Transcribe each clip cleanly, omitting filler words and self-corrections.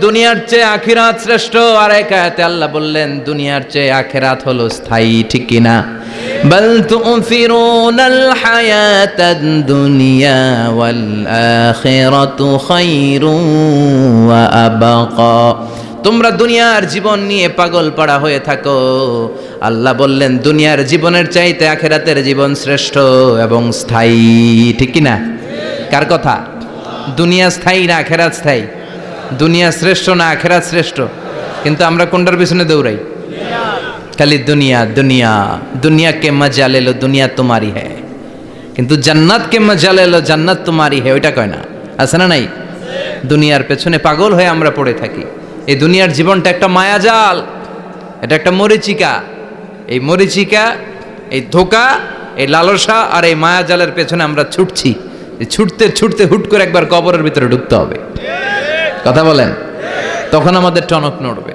দুনিয়ার চেয়ে আখিরাত শ্রেষ্ঠ। আর এক আয়াতে আল্লাহ বললেন দুনিয়ার চেয়ে আখিরাত হলো স্থায়ী, ঠিক কিনা? বাল তুফিরুনাল হায়াতাদ দুনিয়া ওয়াল আখিরাতু খায়রুন ওয়া আবকা। তোমরা দুনিয়ার জীবন নিয়ে পাগল পাড়া হয়ে থাকো, আল্লাহ বললেন দুনিয়ার জীবনের চাইতে আখিরাতের জীবন শ্রেষ্ঠ এবং স্থায়ী, ঠিক কিনা? কার কথা? দুনিয়া স্থায়ী না আখিরাত স্থায়ী? দুনিয়া শ্রেষ্ঠ না আখিরাত শ্রেষ্ঠ? কিন্তু আমরা কোনটার পিছনে দৌড়াই? খালি দুনিয়া দুনিয়া। দুনিয়া কে মজা লে লো, দুনিয়া তোমারি হ্যায়, কিন্তু জান্নাত কে মজা লে লো, জান্নাত তোমারি হ্যায়, ওইটা কয় না? আছে না নাই? দুনিয়ার পেছনে পাগল হয়ে আমরা পড়ে থাকি। এই দুনিয়ার জীবনটা একটা মায়াজাল, এটা একটা মরিচিকা। এই মরিচিকা, এই ধোঁকা, এই লালসা আর এই মায়াজালের পেছনে আমরা ছুটছি। ছুটতে ছুটতে হুট করে একবার কবরের ভিতরে ঢুকতে হবে। কথা বলেন, তখন আমাদের টনক নড়বে।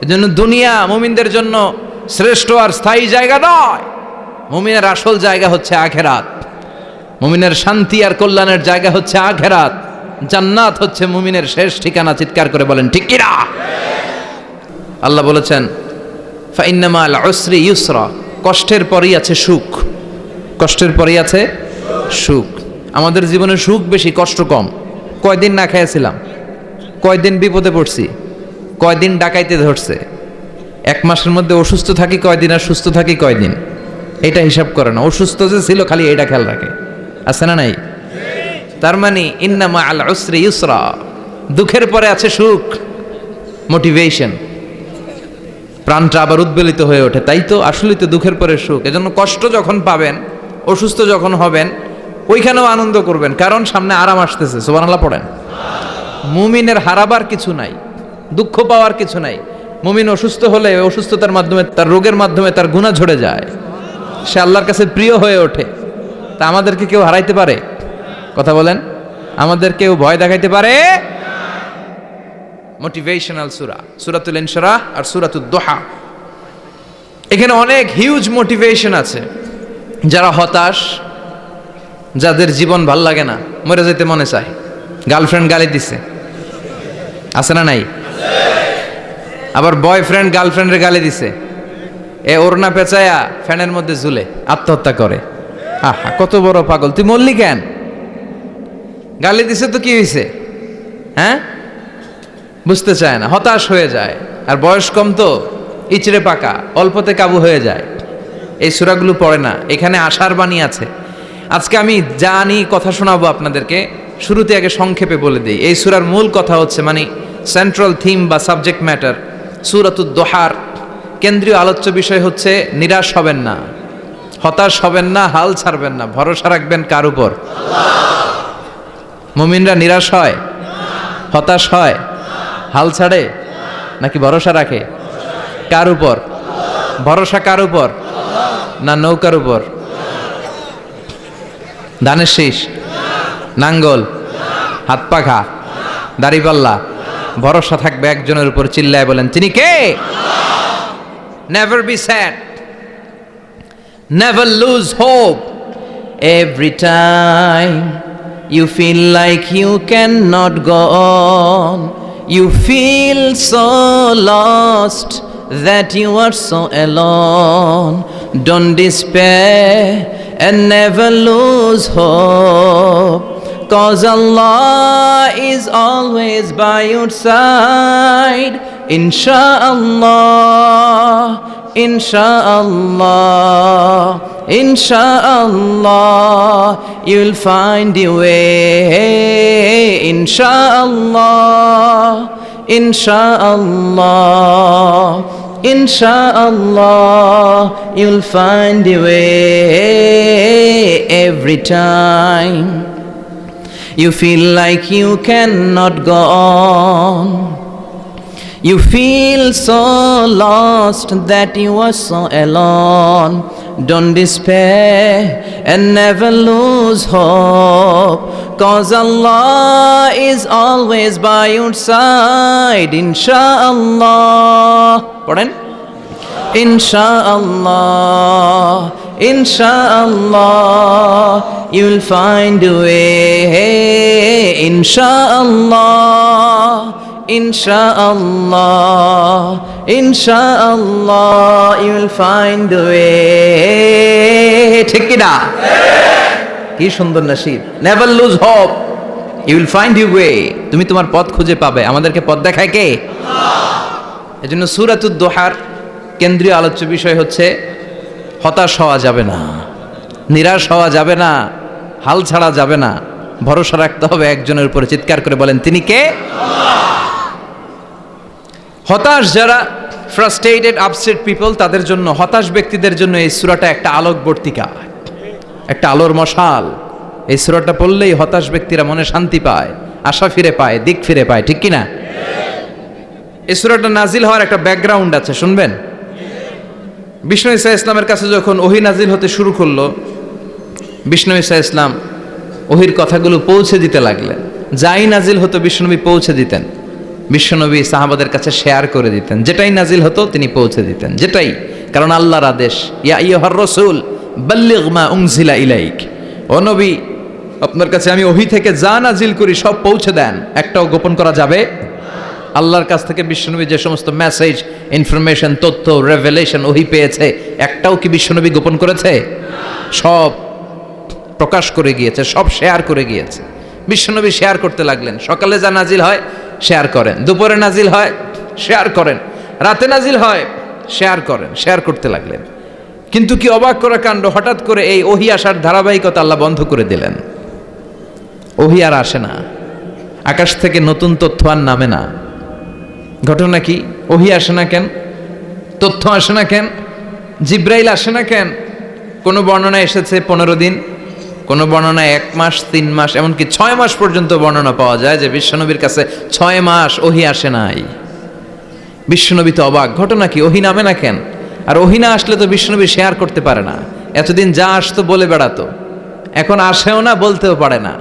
এজন্য দুনিয়া মুমিনদের জন্য শ্রেষ্ঠ আর স্থায়ী জায়গা নয়। মুমিনের আসল জায়গা হচ্ছে আখিরাত। মুমিনের শান্তি আর কল্যাণের জায়গা হচ্ছে আখিরাত। জান্নাত হচ্ছে মুমিনের শেষ ঠিকানা। চিৎকার করে বলেন ঠিক কিনা? আল্লাহ বলেছেন ফা ইন্না মাল উসরি ইউসরা, কষ্টের পরেই আছে সুখ। কষ্টের পরেই আছে সুখ। আমাদের জীবনে সুখ বেশি, কষ্ট কম। কয়দিন না খেয়েছিলাম, কয়দিন বিপদে পড়ছি, কয়দিন ডাকাইতে ধরছে, এক মাসের মধ্যে অসুস্থ থাকি কয়দিন আর সুস্থ থাকি কয়দিন, এটা হিসাব করে না। অসুস্থ যে ছিল খালি এটা খেয়াল রাখে। আছে না নাই? তার মানে ইন্না মাল উসরি ইউসরা, দুঃখের পরে আছে সুখ, মোটিভেশন। প্রাণটা আবার উদ্বেলিত হয়ে ওঠে। তাই তো আসলেই তো দুঃখের পরে সুখ। এজন্য কষ্ট যখন পাবেন, অসুস্থ যখন হবেন, ওইখানেও আনন্দ করবেন, কারণ সামনে আরাম আসতেছে। সুবহানাল্লাহ পড়েন। মুমিনের হারাবার কিছু নাই, দুঃখ পাওয়ার কিছু নাই। মুমিন অসুস্থ হলে অসুস্থতার মাধ্যমে, তার রোগের মাধ্যমে তার গুনাহ ঝরে যায়, সে আল্লাহর কাছে প্রিয় হয়ে ওঠে। তা আমাদেরকে কেউ হারাইতে পারে? কথা বলেন, আমাদের কেউ ভয় দেখাইতে পারে? মোটিভেশনাল সূরা, সূরাতুল ইনশিরাহ আর সূরাতুদ দুহা, এখানে অনেক হিউজ মোটিভেশন আছে। যারা হতাশ, যাদের জীবন ভাল লাগে না, মরে যেতে মনে চায়, গার্লফ্রেন্ড গালি দিছে, আছে না নাই? আবার বয়ফ্রেন্ড গার্লফ্রেন্ডের গালি দিছে, এ ওড়না পেঁচায়া ফ্যানের মধ্যে ঝুলে আত্মহত্যা করে। আহা, কত বড় পাগল! তুই মরলি কেন? গালি দিছে তো কি হয়েছে? হ্যাঁ, বুঝতে চায় না, হতাশ হয়ে যায়। আর বয়স কম তো, ইচড়ে পাকা, অল্পতে কাবু হয়ে যায়। এই সূরাগুলো পড়ে না। এখানে আশার বাণী আছে। আজকে আমি জানি কথা শোনাবো আপনাদেরকে, শুরুতে আগে সংক্ষেপে বলে দিই। এই সূরার মূল কথা হচ্ছে, মানে সেন্ট্রাল থিম বা সাবজেক্ট ম্যাটার, সূরাতুদ দুহার কেন্দ্রীয় আলোচ্য বিষয় হচ্ছে নিরাশ হবেন না, হতাশ হবেন না, হাল ছাড়বেন না। ভরসা রাখবেন কার উপর? মুমিনরা নিরাশ হয়, হতাশ হয়, হাল ছাড়ে নাকি ভরসা রাখে? কার উপর ভরসা? কার উপর? না নৌকার উপর, ধানের শীষ, নাঙ্গল, হাত পাখা, দাড়িপাল্লা? ভরসা থাকবে একজনের উপর। চিল্লায় বলেন তিনি কে? Never be sad, never lose hope. Every time you feel like you cannot go on, you feel so lost that you are so alone. Don't despair and never lose hope, 'cause Allah is always by your side. Insha'Allah, Insha'Allah, Insha'Allah, you'll find your way. Insha'Allah, Insha'Allah, Insha'Allah, you'll find your way. Every time you feel like you cannot go on, you feel so lost that you are so alone. Don't despair and never lose hope, 'cause Allah is always by your side. Insha'Allah, পড়েন। Insha'Allah, Insha'Allah, you'll find a way. Insha'Allah, ইনশাআল্লাহ ইনশাআল্লাহ you will find the way. ঠিক কি না? কি সুন্দর নাশিদ, never lose hope, you will find your way. তুমি তোমার পথ খুঁজে পাবে। আমাদেরকে পথ দেখায় কে? আল্লাহ। এজন্য সূরাতুদ দোহার কেন্দ্রীয় আলোচ্য বিষয় হচ্ছে হতাশ হওয়া যাবে না, নিরাশ হওয়া যাবে না, হাল ছাড়া যাবে না, ভরসা রাখতে হবে একজনের উপরে। চিৎকার করে বলেন, তিনি কে? হতাশ যারা, ফ্রাস্ট্রেটেড আপসেট পিপল, তাদের জন্য, হতাশ ব্যক্তিদের জন্য এই সূরাটা একটা আলোকবর্তিকা, একটা আলোর মশাল। এই সূরাটা পড়লেই হতাশ ব্যক্তিরা মনে শান্তি পায়, আশা ফিরে পায়, দিক ফিরে পায়। ঠিক কি না? এই সূরাটা নাজিল হওয়ার একটা ব্যাকগ্রাউন্ড আছে, শুনবেন। বিষ্ণু ঈসা ইসলামের কাছে যখন ওহী নাজিল হতে শুরু করলো, বিষ্ণু ঈসা ইসলাম ওহির কথাগুলো পৌঁছে দিতে লাগলেন। যাই নাজিল হতো বিশ্বনবী পৌঁছে দিতেন। বিশ্বনবী সাহাবাদের কাছে শেয়ার করে দিতেন, যেটাই নাজিল হতো তিনি পৌঁছে দিতেন, যেটাই। কারণ আল্লাহর আদেশ, ইয়া আইয়ুহার রাসূল বাল্লিগ মা উনজিলা ইলাইক, ও নবী আপনার কাছে আমি ওহী থেকে যা নাজিল করি সব পৌঁছে দেন, একটাও গোপন করা যাবে। আল্লাহর কাছ থেকে বিশ্বনবী যে সমস্ত মেসেজ, ইনফরমেশন, তথ্য, রেভেলেশন ওহী পেয়েছে, একটাও কি বিশ্বনবী গোপন করেছে? সব প্রকাশ করে গিয়েছে, সব শেয়ার করে গিয়েছে। বিশ্বনবী শেয়ার করতে লাগলেন। সকালে যা নাজিল হয় শেয়ার করেন, দুপুরে নাজিল হয় শেয়ার করেন, রাতে নাজিল হয় শেয়ার করেন, শেয়ার করতে লাগলেন। কিন্তু কি অবাক করা কাণ্ড, হঠাৎ করে এই ওহী আসার ধারাবাহিকতা আল্লাহ বন্ধ করে দিলেন। ওহী আর আসে না, আকাশ থেকে নতুন তথ্য আর নামে না। ঘটনা কি? ওহী আসে না কেন? তথ্য আসে না কেন? জিব্রাইল আসে না কেন? কোনো বর্ণনায় এসেছে 15 দিন, কোনো বর্ণনায় 1 মাস, 3 মাস, এমনকি 6 মাস পর্যন্ত বর্ণনা পাওয়া যায় যে বিশ্বনবীর কাছে 6 মাস ওহী আসে নাই। বিশ্বনবী তো অবাক, ঘটনা কি? ওহী নামে না কেন? আর ওহী না আসলে তো বিশ্বনবী শেয়ার করতে পারে না। এতদিন যা আসতো বলে বেড়াতো, এখন আসেও না, বলতেও পারে না।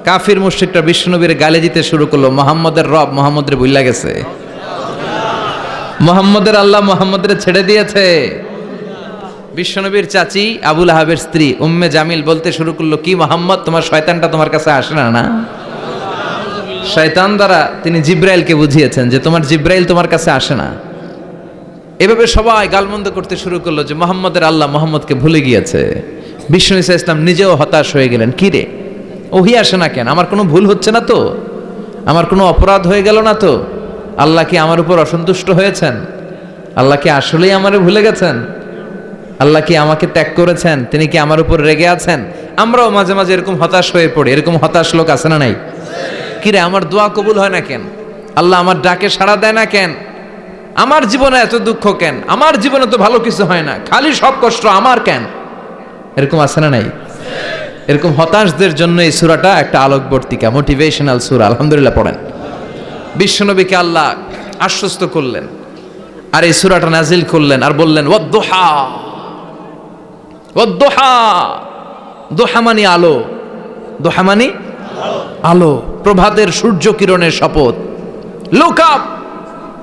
কাফির মুশরিকরা বিশ্বনবীর গালি দিতে শুরু করলো, মুহাম্মদের রব মুহাম্মদের ভুইলা গেছে, মুহাম্মদের আল্লাহ মুহাম্মদের ছেড়ে দিয়েছে। বিশ্বনবীর চাচি আবু লাহাবের স্ত্রী উম্মে জামিল বলতে শুরু করলো, কি মুহাম্মদ, তোমার শয়তানটা তোমার কাছে আসে না? না, শয়তান দ্বারা তিনি জিব্রাইলকে বুঝিয়েছেন যে তোমার জিব্রাইল তোমার কাছে আসে না। এভাবে সবাই গালমন্দ করতে শুরু করলো যে মুহাম্মদের আল্লাহ মুহাম্মদকে ভুলে গিয়েছে। বিষ্ণু ঈসা ইসলাম নিজেও হতাশ হয়ে গেলেন। কি রে, ওহী আসে না কেন? আমার কোনো ভুল হচ্ছে না তো? আমার কোনো অপরাধ হয়ে গেল না তো? আল্লাহ কি আমার উপর অসন্তুষ্ট হয়েছেন? আল্লাহ কি আসলেই আমারে ভুলে গেছেন? আল্লাহ কি আমাকে ত্যাগ করেছেন? তিনি কি আমার উপর রেগে আছেন? আমরাও মাঝে মাঝে এরকম হতাশ হয়ে পড়ি। এরকম হতাশ লোক আছে না নাই? কিরে, আমার দোয়া কবুল হয় না কেন? আল্লাহ আমার ডাকে সাড়া দেয় না কেন? আমার জীবনে এত দুঃখ কেন? আমার জীবনে তো ভালো কিছু হয় না, খালি সব কষ্ট আমার কেন? এরকম আছে না নাই? এরকম হতাশদের জন্য এই সূরাটা একটা আলোকবর্তিকা, মোটিভেশনাল সূরা। আলহামদুলিল্লাহ পড়েন। বিশ্বনবীকে আল্লাহ আশ্বস্ত করলেন আর এই সূরাটা নাজিল করলেন আর বললেন, ওয়াদ-দুহা, ওয়াদ-দুহা। দুহা মানে আলো, দুহা মানে আলো, প্রভাতের সূর্য কিরণের শপথ। Look up,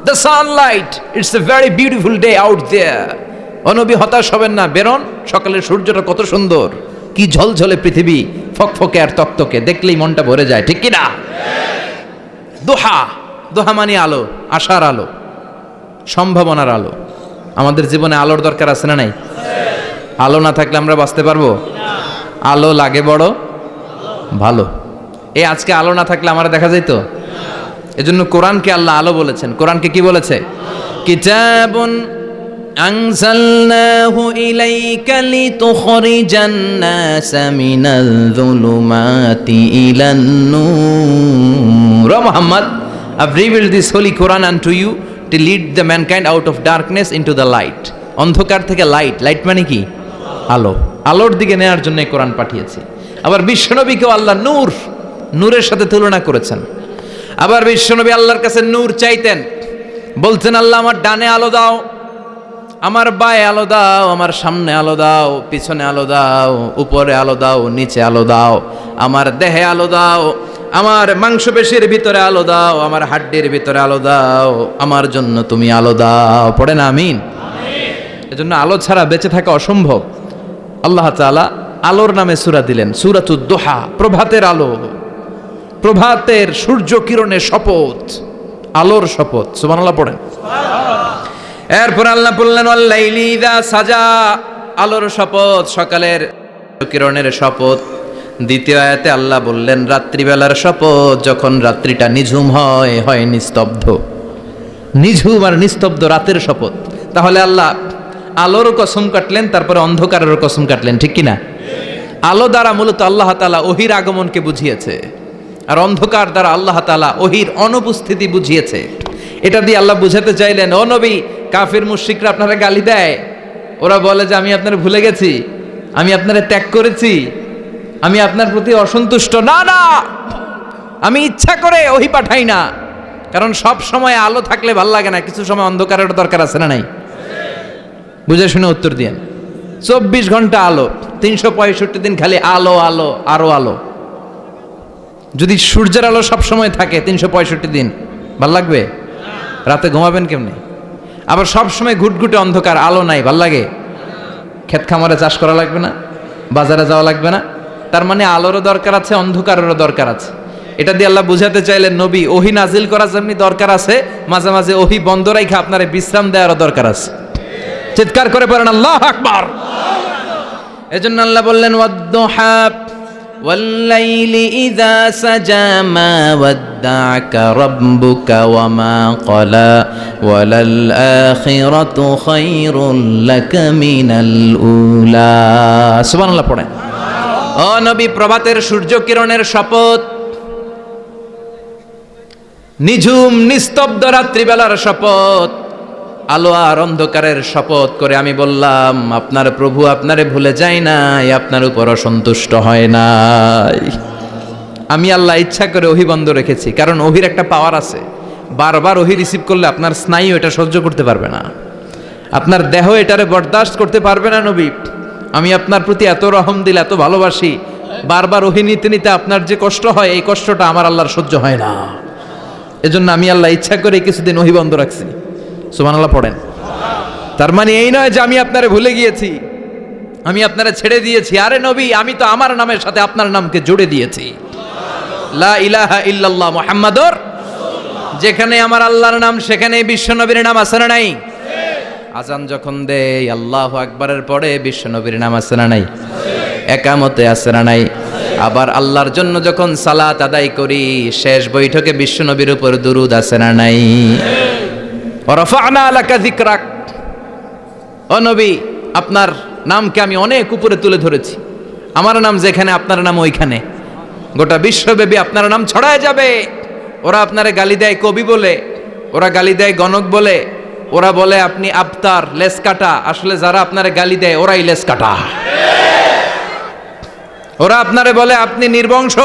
the sunlight, it's a very beautiful day out there. ও নবী, হতাশ হবেন না, বেরোন, সকালের সূর্যটা কত সুন্দর, কি ঝলঝলে পৃথিবী, ফকফকে আর তকতকে, দেখলেই মনটা ভরে যায়। ঠিক কি না? দোহা, দোহা মানে আলো, আশার আলো, সম্ভাবনার আলো। আমাদের জীবনে আলোর দরকার আছে না নাই? আলো না থাকলে আমরা বাঁচতে পারবো? আলো লাগে বড় ভালো। এই আজকে আলো না থাকলে আমরা দেখা যাইতো? এজন্য কোরআনকে আল্লাহ আলো বলেছেন। কোরআনকে কি বলেছে? কিতাবুন আনজালনাহু ইলাইকা লিতুখরিজান নাসা মিনাল যুলুমাতি ইলান নূর। ও Muhammad, I've revealed this holy Quran unto you to lead the mankind out of darkness into the light. অন্ধকার থেকে লাইট, লাইট মানে কি? আলো, আলোর দিকে নেয়ার জন্য এই কোরআন পাঠিয়েছি। আবার বিশ্বনবীকেও আল্লাহ নূর, নূরের সাথে তুলনা করেছেন। আবার বিশ্বনবী আল্লাহর কাছে নূর চাইতেন, বলতেন, আল্লাহ আমার ডানে আলো দাও, আমার বায়ে আলো দাও, আমার সামনে আলো দাও, পিছনে আলো দাও, উপরে আলো দাও, নিচে আলো দাও, আমার দেহে আলো দাও, আমার মাংসপেশির ভিতরে আলো দাও, আমার হাড্ডির ভিতরে আলো দাও, আমার জন্য তুমি আলো দাও। পড়ে না আমিন? এজন্য আলো ছাড়া বেঁচে থাকা অসম্ভব। আল্লাহ তাআলা আলোর নামে সূরা দিলেন, সূরাতুদ দুহা, প্রভাতের আলো, প্রভাতের সূর্য কিরণের শপথ। আলোর শপথ, সুবহানাল্লাহ পড়েন। এরপর আল্লাহ বললেন ওয়াল্লাইলি ইযা সাজা, আলোর শপথ, সকালের কিরণের শপথ। দ্বিতীয় আয়াতে আল্লাহ বললেন রাত্রিবেলার শপথ, যখন রাত্রিটা নিঝুম হয় নিস্তব্ধ, নিঝুম আর নিস্তব্ধ রাতের শপথ। তাহলে আল্লাহ আলোর কসম কাটলেন, তারপরে অন্ধকারের কসম কাটলেন, ঠিক কিনা? আলো দ্বারা মূলত আল্লাহ তাআলা ওহির আগমনকে বুঝিয়েছে, আর অন্ধকার দ্বারা আল্লাহ তাআলা ওহির অনুপস্থিতি বুঝিয়েছে। এটা দিয়ে আল্লাহ বুঝাতে চাইলেন, ও নবী, কাফির মুশরিকরা আপনারা গালি দেয়, ওরা বলে যে আমি আপনার ভুলে গেছি, আমি আপনারা ত্যাগ করেছি, আমি আপনার প্রতি অসন্তুষ্ট। না না, আমি ইচ্ছা করে ওহি পাঠাই না, কারণ সব সময় আলো থাকলে ভাল লাগে না, কিছু সময় অন্ধকারের দরকার আছে না নাই? বুঝে শুনে উত্তর দিয়েন। 24 ঘন্টা আলো, 365 দিন খালি আলো আলো আরো আলো। যদি সূর্যের আলো সব সময় থাকে 365 দিন, ভাল লাগবে? রাতে ঘুমাবেন কেমনে? আবার সব সময় ঘুটঘুটে অন্ধকার, আলো নাই, ভাল লাগে? ক্ষেত খামারে চাষ করা লাগবে না, বাজারে যাওয়া লাগবে না। তার মানে আলোরও দরকার আছে, অন্ধকারেরও দরকার আছে। এটা দিয়ে আল্লাহ বুঝাতে চাইলেন, নবী, ওহি নাজিল করা যেমনি দরকার আছে, মাঝে মাঝে ওহি বন্ধ রাখা আপনারে বিশ্রাম দেওয়ারও দরকার আছে। চিৎকার করে বলেন আল্লাহু আকবার। এজন্য আল্লাহ বললেন ওয়াদ-দুহা ওয়াল-লাইলি ইযা সাজা মা ওয়াদ্দা'আকা রাব্বুকা ওয়া মা ক্বালা ওয়ালাল আখিরাতু খায়রুল লাকা মিনাল উলা। সুবহানাল্লাহ পড়েন। ও নবী, প্রভাতের সূর্য কিরণের শপথ, নিঝুম নিস্তব্ধ রাত্রিবেলার শপথ, আলো আর অন্ধকারের শপথ করে আমি বললাম আপনার প্রভু আপনারে ভুলে যায় নাই, আপনার উপর অসন্তুষ্ট হয় নাই। আমি আল্লাহ ইচ্ছা করে ওহি বন্ধ রেখেছি, কারণ ওহির একটা পাওয়ার আছে। বারবার ওহি রিসিভ করলে আপনার স্নায়ু এটা সহ্য করতে পারবে না, আপনার দেহ এটারে বরদাস্ত করতে পারবে না। নবী, আমি আপনার প্রতি এত রহম দিল, এত ভালোবাসি, বারবার ওহি নিতে নিতে আপনার যে কষ্ট হয়, এই কষ্টটা আমার আল্লাহর সহ্য হয় না। এজন্য আমি আল্লাহ ইচ্ছা করে কিছুদিন ওহি বন্ধ রাখছি। সুবহানাল্লাহ পড়েন। তার মানে এই নয় যে আমি আপনারে ভুলে গিয়েছি, আমি আপনারে ছেড়ে দিয়েছি। আরে নবী, আমি তো আমার নামের সাথে আপনার নামকে জুড়ে দিয়েছি। লা ইলাহা ইল্লাল্লাহ মুহাম্মাদুর রাসূলুল্লাহ। যেখানে আমার আল্লাহর নাম, সেখানে বিশ্ব নবীর নাম আছে না নাই? আজান যখন দেই আল্লাহু আকবারের পরে বিশ্ব নবীর নাম আছে না নাই? একামতে আছে না নাই? আবার আল্লাহর জন্য যখন সালাত আদায় করি, শেষ বৈঠকে বিশ্ব নবীর উপর দুরূদ আছে না নাই? ওয়ারাফা'না লাকা যিকরাক। ও নবী, আপনার নামকে আমি অনেক উপরে তুলে ধরেছি। আমার নাম যেখানে, আপনার নাম ওইখানে। গোটা বিশ্বব্যাপী আপনার নাম ছড়ায় যাবে। ওরা আপনারে গালি দেয় কবি বলে, ওরা গালি দেয় গণক বলে, ওরা বলে আপনি আবতার, লেস কাটা। আসলে যারা আপনারে গালি দেয় ওরাই লেস কাটা। ওরা আপনারে বলে আপনি নির্বংশ,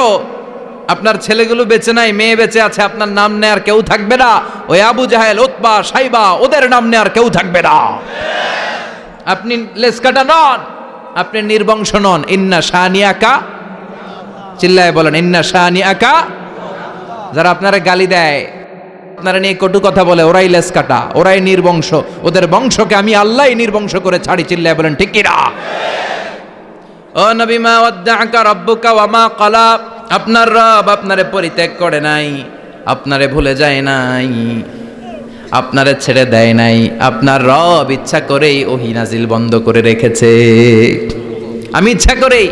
আপনার ছেলেগুলো বেঁচে নাই, মেয়ে বেঁচে আছে, আপনার নাম নেয়ার কেউ থাকবে না। ওই আবু জাহেল, উতবা, সাইবা, ওদের নাম নেয়ার কেউ থাকবে না। আপনি লেসকাটা নন, আপনি নির্বংশ নন। ইন্না শানিয়াকা, চিল্লায় বলেন ইন্না শানিয়াকা। যারা আপনারা গালি দেয়, আপনারা নিয়ে কটু কথা বলে, ওরাই লেসকাটা, ওরাই নির্বংশ। ওদের বংশকে আমি আল্লাহই নির্বংশ করে ছাড়ি। চিল্লায় বলেন ঠিক কিনা? ও নবী, মা ওয়াদ্দা'আকা রাব্বুকা ওয়া মা ক্বালা। আপনার রব আপনারে পরিত্যাগ করে নাই, আপনারে ভুলে যায় নাই, আপনারে ছেড়ে দেয় নাই। আপনার রব ইচ্ছা করেই ওহী নাজিল বন্ধ করে রেখেছে। আমি ইচ্ছা করেই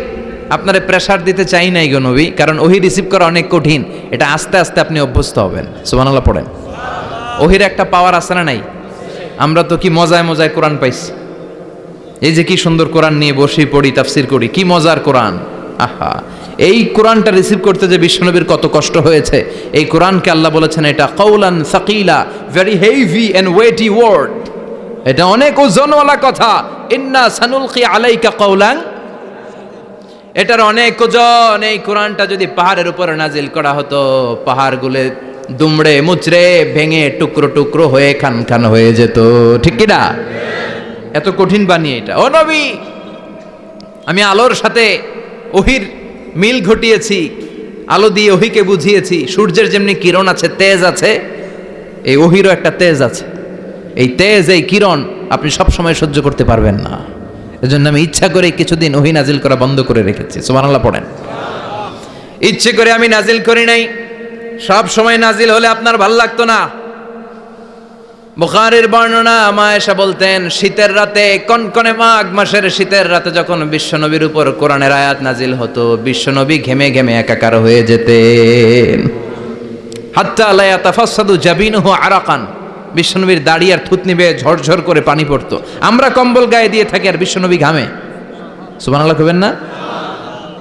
আপনারে প্রেসার দিতে চাই নাই গো নবী, কারণ ওহী রিসিভ করা অনেক কঠিন। এটা আস্তে আস্তে আপনি অভ্যস্ত হবেন। সুবহানাল্লাহ পড়েন। ওহীর একটা পাওয়ার আছে না নাই? আমরা তো কি মজায় মজায় কোরআন পাইছি। এই যে কি সুন্দর কোরআন নিয়ে বসি, পড়ি, তাফসির করি, কি মজার কোরআন। আহা, এই কোরআনটা রিসিভ করতে যে বিশ্বনবীর কত কষ্ট হয়েছে। এই কোরআনকে আল্লাহ বলেছেন এটা কাউলান সাকিলা, very heavy and weighty word. এটা অনেক ওজনওয়ালা কথা। ইন্না সানুলকি আলাইকা কাউলান, এটার অনেক ওজন। এই কোরআনটা যদি পাহাড়ের উপর নাজিল করা হতো, পাহাড়গুলো দুমড়ে মুচড়ে ভেঙে টুকরো টুকরো হয়ে খান খান হয়ে যেত। ঠিক কি না? এত কঠিন বানিয়ে এটা। ও নবী, আমি আলোর সাথে ওহির মিল ঘটিয়েছি, আলো দিয়ে ওহিকে বুঝিয়েছি। সূর্যের যেমনি কিরণ আছে, তেজ আছে, এই ওহিরও একটা তেজ আছে। এই তেজ, এই কিরণ আপনি সব সময় সহ্য করতে পারবেন না। এজন্য আমি ইচ্ছা করে কিছুদিন ওহি নাজিল করা বন্ধ করে রেখেছি। সুবহানাল্লাহ পড়েন। ইচ্ছে করে আমি নাজিল করি নাই। সব সময় নাজিল হলে আপনার ভাল লাগতো না। বুখারীর বর্ণনা, মা আয়েশা বলতেন শীতের রাতে, কনকনে মাঘ মাসের শীতের রাতে যখন বিশ্বনবীর উপর কোরআনের আয়াত নাজিল হতো, বিশ্বনবী ঘেমে ঘেমে একাকার হয়ে যেতেন। হাত্তা লা ইয়াতাফাসসাদু জাবিনুহু আরাকান, বিশ্বনবীর দাড়ি আর থুতনি বেয়ে ঝরঝর করে পানি পড়তো। আমরা কম্বল গায়ে দিয়ে থাকি আর বিশ্বনবী ঘামে। সুবহানাল্লাহ কইবেন না?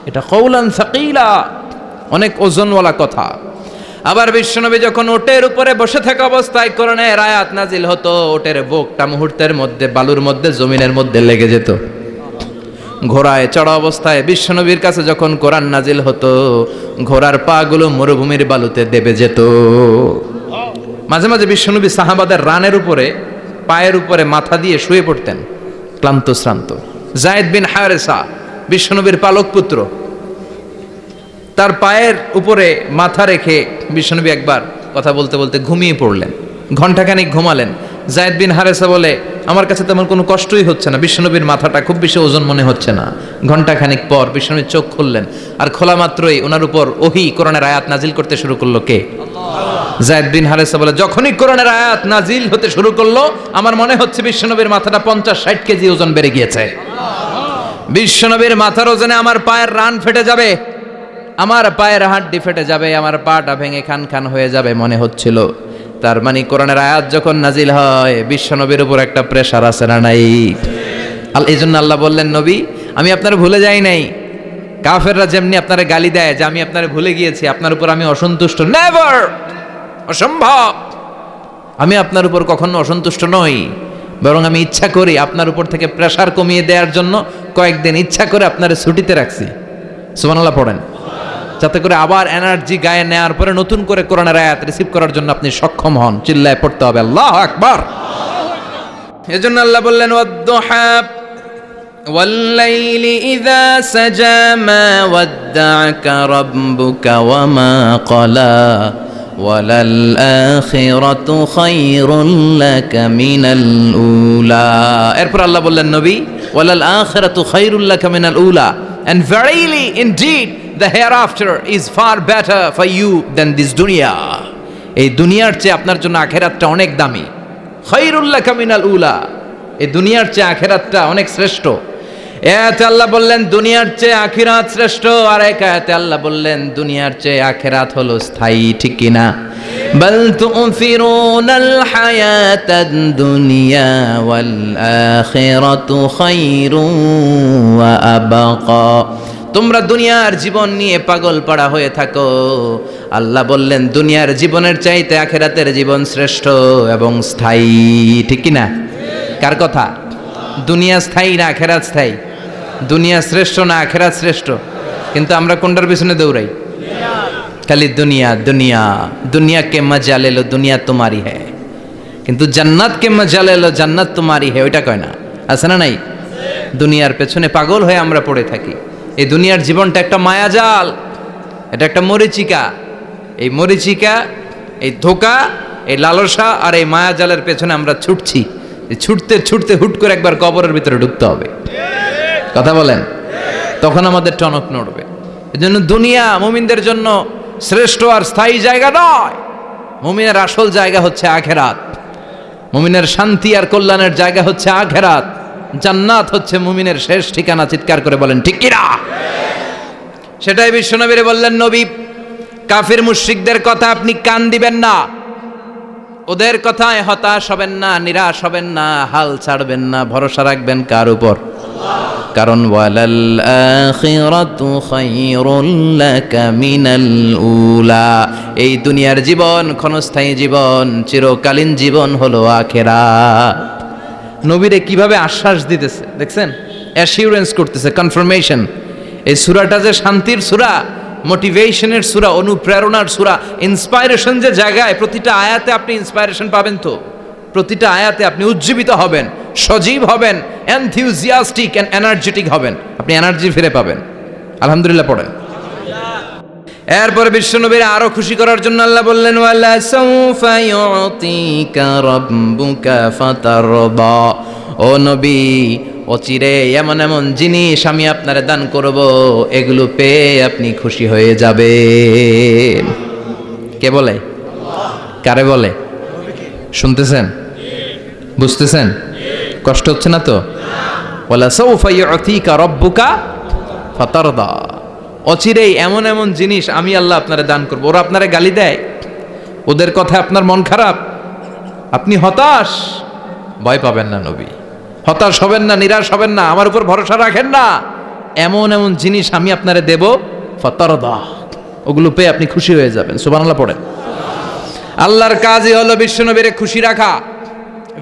এটা কওলান সাকিলা, অনেক ওজনওয়ালা কথা। আবার বিশ্বনবী যখন ওটের উপরে বসে থাকা অবস্থায় কোরআনের আয়াত নাজিল হতো, ওটের বুকটা মুহূর্তের মধ্যে বালুর মধ্যে, জমিনের মধ্যে লেগে যেত। ঘোড়ায় চড়া অবস্থায় বিশ্বনবীর কাছে যখন কোরআন নাজিল হতো, ঘোড়ার পা গুলো মরুভূমির বালুতে দেবে যেত। মাঝে মাঝে বিশ্বনবী সাহাবাদের রানের উপরে, পায়ের উপরে মাথা দিয়ে শুয়ে পড়তেন, ক্লান্ত শ্রান্ত। যায়েদ বিন হারেসা, বিশ্বনবীর পালক পুত্র, তার পায়ের উপরে মাথা রেখে বিশ্বনবী একবার কথা বলতে বলতে ঘুমিয়ে পড়লেন। ঘণ্টাখানিক ঘুমালেন। যায়েদ বিন হারেসা বলে, আমার কাছে তেমন কোনো কষ্টই হচ্ছে না, বিশ্বনবীর মাথাটা খুব বেশি ওজন মনে হচ্ছে না। ঘণ্টাখানিক পর বিশ্বনবীর চোখ খুললেন, আর খোলা মাত্রই ওনার উপর ওহী কোরআনের আয়াত নাজিল করতে শুরু করলো। কে? যায়েদ বিন হারেসা বলে, যখনই কোরআনের আয়াত নাজিল হতে শুরু করলো, আমার মনে হচ্ছে বিশ্বনবীর মাথাটা 50-60 কেজি ওজন বেড়ে গিয়েছে। বিশ্বনবীর মাথার ওজনে আমার পায়ের রান ফেটে যাবে, আমার পায়ের হাড্ডি ফেটে যাবে, আমার পাটা ভেঙে খান খান হয়ে যাবে মনে হচ্ছিল। তার মানে কোরআনের আয়াত যখন নাজিল হয়, বিশ্বনবীর উপর একটা প্রেশার আছে না নাই? এই জন্য আল্লাহ বললেন, নবী আমি আপনার ভুলে যাই নাই। কাফেররা যেমনি আপনারে গালি দেয় যে আমি আপনারে ভুলে গিয়েছি, আপনার উপর আমি অসন্তুষ্ট, নেভার, অসম্ভব। আমি আপনার উপর কখনো অসন্তুষ্ট নই, বরং আমি ইচ্ছা করি আপনার উপর থেকে প্রেশার কমিয়ে দেওয়ার জন্য কয়েকদিন ইচ্ছা করে আপনারে ছুটিতে রাখছি। সুবহানাল্লাহ পড়েন, যাতে করে আবার এনার্জি গায়ে নেওয়ার পরে নতুন করে কোরআনের আয়াত রিসিভ করার জন্য আপনি সক্ষম হন। চিল্লায় পড়তে হবে আল্লাহু আকবার। এজন্য আল্লাহ বললেন, ওয়াদ-দুহা ওয়াল-লাইলি ইযা সাজা মা ওয়াদ্দা'আকা রাব্বুকা ওয়া মা ক্বালা ওয়ালাল আখিরাতু খায়রুল লাকা মিনাল উলা। এরপর আল্লাহ বললেন, নবী ওয়ালাল আখিরাতু খায়রুল লাকা মিনাল উলা, and verily indeed the hereafter is far better for you than this dunya. এই দুনিয়ার চেয়ে আপনার জন্য আখিরাতটা অনেক দামি। খায়রুল লাকা মিনাল উলা, এই দুনিয়ার চেয়ে আখিরাতটা অনেক শ্রেষ্ঠ। এতে আল্লাহ বললেন দুনিয়ার চেয়ে আখিরাত শ্রেষ্ঠ, আর এক আয়াতে আল্লাহ বললেন দুনিয়ার চেয়ে আখিরাত হলো স্থায়ী। ঠিক কি না? বাল তু'ফিরুনাল হায়াতাদ দুনিয়া ওয়াল আখিরাতু খায়রুন ওয়া আবকা। তোমরা দুনিয়ার জীবন নিয়ে পাগল পাড়া হয়ে থাকো, আল্লাহ বললেন দুনিয়ার জীবনের চাইতে আখিরাতের জীবন শ্রেষ্ঠ এবং স্থায়ী। ঠিক কি না? কার কথা? দুনিয়া স্থায়ী না আখিরাত স্থায়ী? দুনিয়া শ্রেষ্ঠ না আখিরাত শ্রেষ্ঠ? কিন্তু আমরা কোনটার পিছনে দৌড়াই? খালি দুনিয়া দুনিয়া। দুনিয়া কে মজা লে লো, দুনিয়া তোমারি হ্যায়, কিন্তু জান্নাত কে মজা লে লো, জান্নাত তোমারি হ্যায়, ওইটা কয় না? আছে না নাই? দুনিয়ার পেছনে পাগল হয়ে আমরা পড়ে থাকি। এই দুনিয়ার জীবনটা একটা মায়াজাল, এটা একটা মরিচিকা। এই মরিচিকা, এই ধোঁকা, এই লালসা আর এই মায়াজালের পেছনে আমরা ছুটছি। ছুটতে ছুটতে হুট করে একবার কবরের ভিতরে ঢুকতে হবে। কথা বলেন, তখন আমাদের টনক নড়বে। এজন্য দুনিয়া মুমিনদের জন্য শ্রেষ্ঠ আর স্থায়ী জায়গা নয়। মুমিনের আসল জায়গা হচ্ছে আখিরাত। মুমিনের শান্তি আর কল্যাণের জায়গা হচ্ছে আখিরাত। জান্নাত হচ্ছে মুমিনের শেষ ঠিকানা। চিৎকার করে বলেন ঠিক কি না? সেটাই বিশ্বনবীরে বললেন, নবী কাফির মুশরিকদের কথা আপনি কান দিবেন না, ওদের কথায় হতাশ হবেন না, নিরাশ হবেন না, হাল ছাড়বেন না, ভরসা রাখবেন কার উপর? কারণ ওয়ালাল আখিরাতু খায়রুল লাকা মিনাল উলা, এই দুনিয়ার জীবন ক্ষণস্থায়ী জীবন, চিরকালীন জীবন হলো আখিরাত। নবীরে কিভাবে আশ্বাস দিতেছে দেখছেন? অ্যাসিউরেন্স করতেছে, কনফার্মেশন। এই সূরাটা যে শান্তির সূরা, মোটিভেশনের সূরা, অনুপ্রেরণার সূরা, ইন্সপাইরেশন যে জায়গায়, প্রতিটা আয়াতে আপনি ইন্সপাইরেশন পাবেন। তো প্রতিটা আয়াতে আপনি উজ্জীবিত হবেন, সজীব হবেন, এনথিউজিয়াস্টিক এন্ড এনার্জেটিক হবেন, আপনি এনার্জি ফিরে পাবেন। আলহামদুলিল্লাহ পড়েন। এরপরে বিশ্বনবীর আরো খুশি করার জন্য আল্লাহ বললেন, ওয়ালা সাউফা ইউতিকা রাব্বুকা ফাতারদা। ও নবী, অচিরে এমন এমন জিনিস আমি আপনারে দান করব, এগুলো পেয়ে আপনি খুশি হয়ে যাবেন। কে বলে? কারে বলে? শুনতেছেন? বুঝতেছেন? কষ্ট হচ্ছে না তো? ওয়ালা সাউফা ইউতিকা রাব্বুকা ফাতারদা, অচিরেই এমন এমন জিনিস আমি আল্লাহ আপনারে দান করব। ওরা আপনারে গালি দেয়, ওদের কথা আপনার মন খারাপ, আপনি হতাশ, ভয় পাবেন না নবী, হতাশ হবেন না, নিরাশ হবেন না, আমার উপর ভরসা রাখেন না। এমন এমন জিনিস আমি আপনারে দেব, ফাতারদা, ওগুলো পেয়ে আপনি খুশি হয়ে যাবেন। সুবহানাল্লাহ পড়েন। আল্লাহর কাজই হলো বিশ্বনবীরে খুশি রাখা।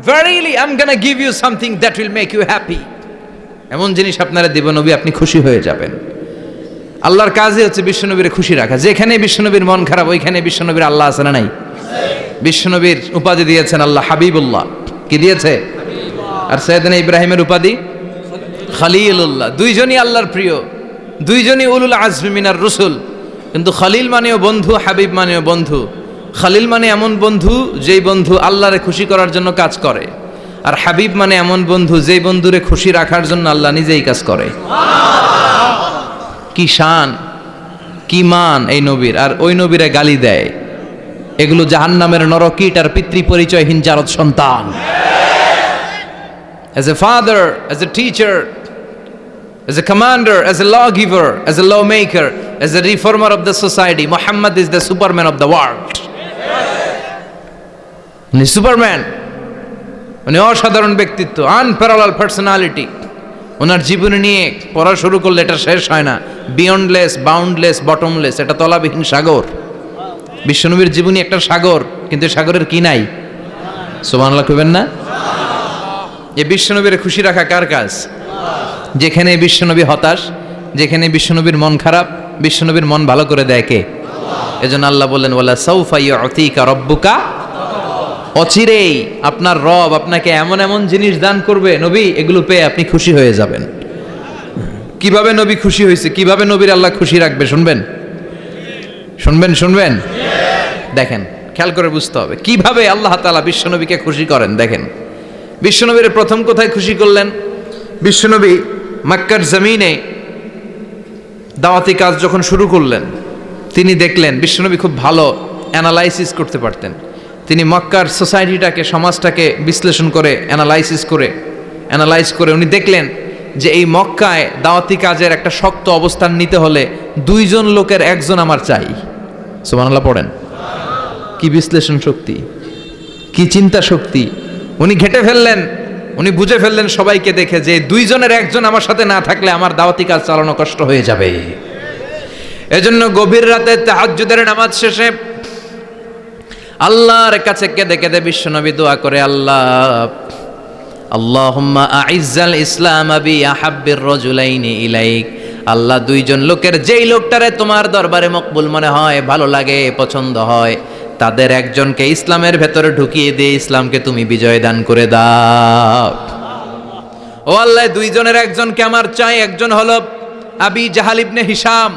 Verily I'm gonna give you something that will make you happy. এমন জিনিস আপনারা দেব নবী, আপনি খুশি হয়ে যাবেন। আল্লাহর কাজই হচ্ছে বিশ্বনবীরে খুশি রাখা। যেখানে বিশ্বনবীর মন খারাপ, ওইখানে বিশ্বনবীর আল্লাহ আছে না নাই? বিশ্বনবীর উপাধি দিয়েছেন আল্লাহ হাবিবুল্লাহ। কি দিয়েছে? আর সাইয়েদনা ইব্রাহিমের উপাধি খলিলুল্লাহ। দুইজনই আল্লাহর প্রিয়, দুইজনই উলুল আজমি মিনার রসুল। কিন্তু খলিল মানেও বন্ধু, হাবিব মানেও বন্ধু। খলিল মানে এমন বন্ধু যেই বন্ধু আল্লাহরে খুশি করার জন্য কাজ করে, আর হাবিব মানে এমন বন্ধু যেই বন্ধুরে খুশি রাখার জন্য আল্লাহ নিজেই কাজ করে। কি শান, কি মান এই নবীর! আর ওই নবীরে গালি দেয়। এগুলো জাহান্নামের নরকীট আর পিতৃ পরিচয়হীন জারদ সন্তান। As a father, as a teacher, as a commander, as a lawgiver, as a lawmaker, as a reformer of the society, Muhammad is the Superman of the world. উনি সুপারম্যান, উনি অসাধারণ ব্যক্তিত্ব, আনপ্যারালাল পার্সোনালিটি। ওনার জীবনী নিয়ে পড়া শুরু করলে এটা শেষ হয় না। বিয়ন্ডলেস, বাউন্ডলেস, বটমলেস, এটা তলাবিহীন সাগর। বিশ্বনবীর জীবনী একটা সাগর, কিন্তু সাগরের কি নাই? সুবহানাল্লাহ কইবেন না? এই বিশ্বনবীর খুশি রাখা কার কাজ? যেখানে বিশ্বনবী হতাশ, যেখানে বিশ্বনবীর মন খারাপ, বিশ্বনবীর মন ভালো করে দেয় কে? এজন্য আল্লাহ বললেন ওয়ালা সাউফা ইউতিকা রাব্বুকা, অচিরেই আপনার রব আপনাকে এমন এমন জিনিস দান করবে নবী, এগুলো পেয়ে আপনি খুশি হয়ে যাবেন। কিভাবে নবী খুশি হয়েছে, কিভাবে নবীর আল্লাহ খুশি রাখবে শুনবেন? শুনবেন? দেখেন, খেয়াল করে বুঝতে হবে কিভাবে আল্লাহ তাআলা বিশ্বনবীকে খুশি করেন। দেখেন, বিশ্বনবীর প্রথম কোথায় খুশি করলেন? বিশ্বনবী মক্কার জমিনে দাওয়াতি কাজ যখন শুরু করলেন, তিনি দেখলেন বিশ্বনবী খুব ভালো অ্যানালাইসিস করতে পারতেন। তিনি মক্কার সোসাইটিটাকে, সমাজটাকে বিশ্লেষণ করে অ্যানালাইজ করে উনি দেখলেন যে এই মক্কায় দাওয়াতি কাজের একটা শক্ত অবস্থান নিতে হলে দুইজন লোকের একজন আমার চাই। সুবহানাল্লাহ পড়েন। কি বিশ্লেষণ শক্তি, কি চিন্তা শক্তি! উনি ঘেটে ফেললেন, উনি বুঝে ফেললেন সবাইকে দেখে যে দুইজনের একজন আমার সাথে না থাকলে আমার দাওয়াতি কাজ চালানো কষ্ট হয়ে যাবে। এজন্য গভীর রাতে তাহাজ্জুদের নামাজ শেষে আল্লাহর কাছে কেঁদে কেঁদে বিশ্বনবী দোয়া করে, আল্লাহুম্মা আইজ্জাল ইসলাম বি আহাব্বির রাজুলাইনি ইলাইক। আল্লাহ, দুইজন লোকের যেই লোকটারে তোমার দরবারে মকবুল মনে হয়, ভালো লাগে, পছন্দ হয়, তাদের একজনকে ইসলামের ভেতরে ঢুকিয়ে দিয়ে ইসলামকে তুমি বিজয় দান করে দাও। ও আল্লাহ, দুইজনের একজনকে আমার চাই। একজন হলো আবি জাহাল ইবনে হিশাম,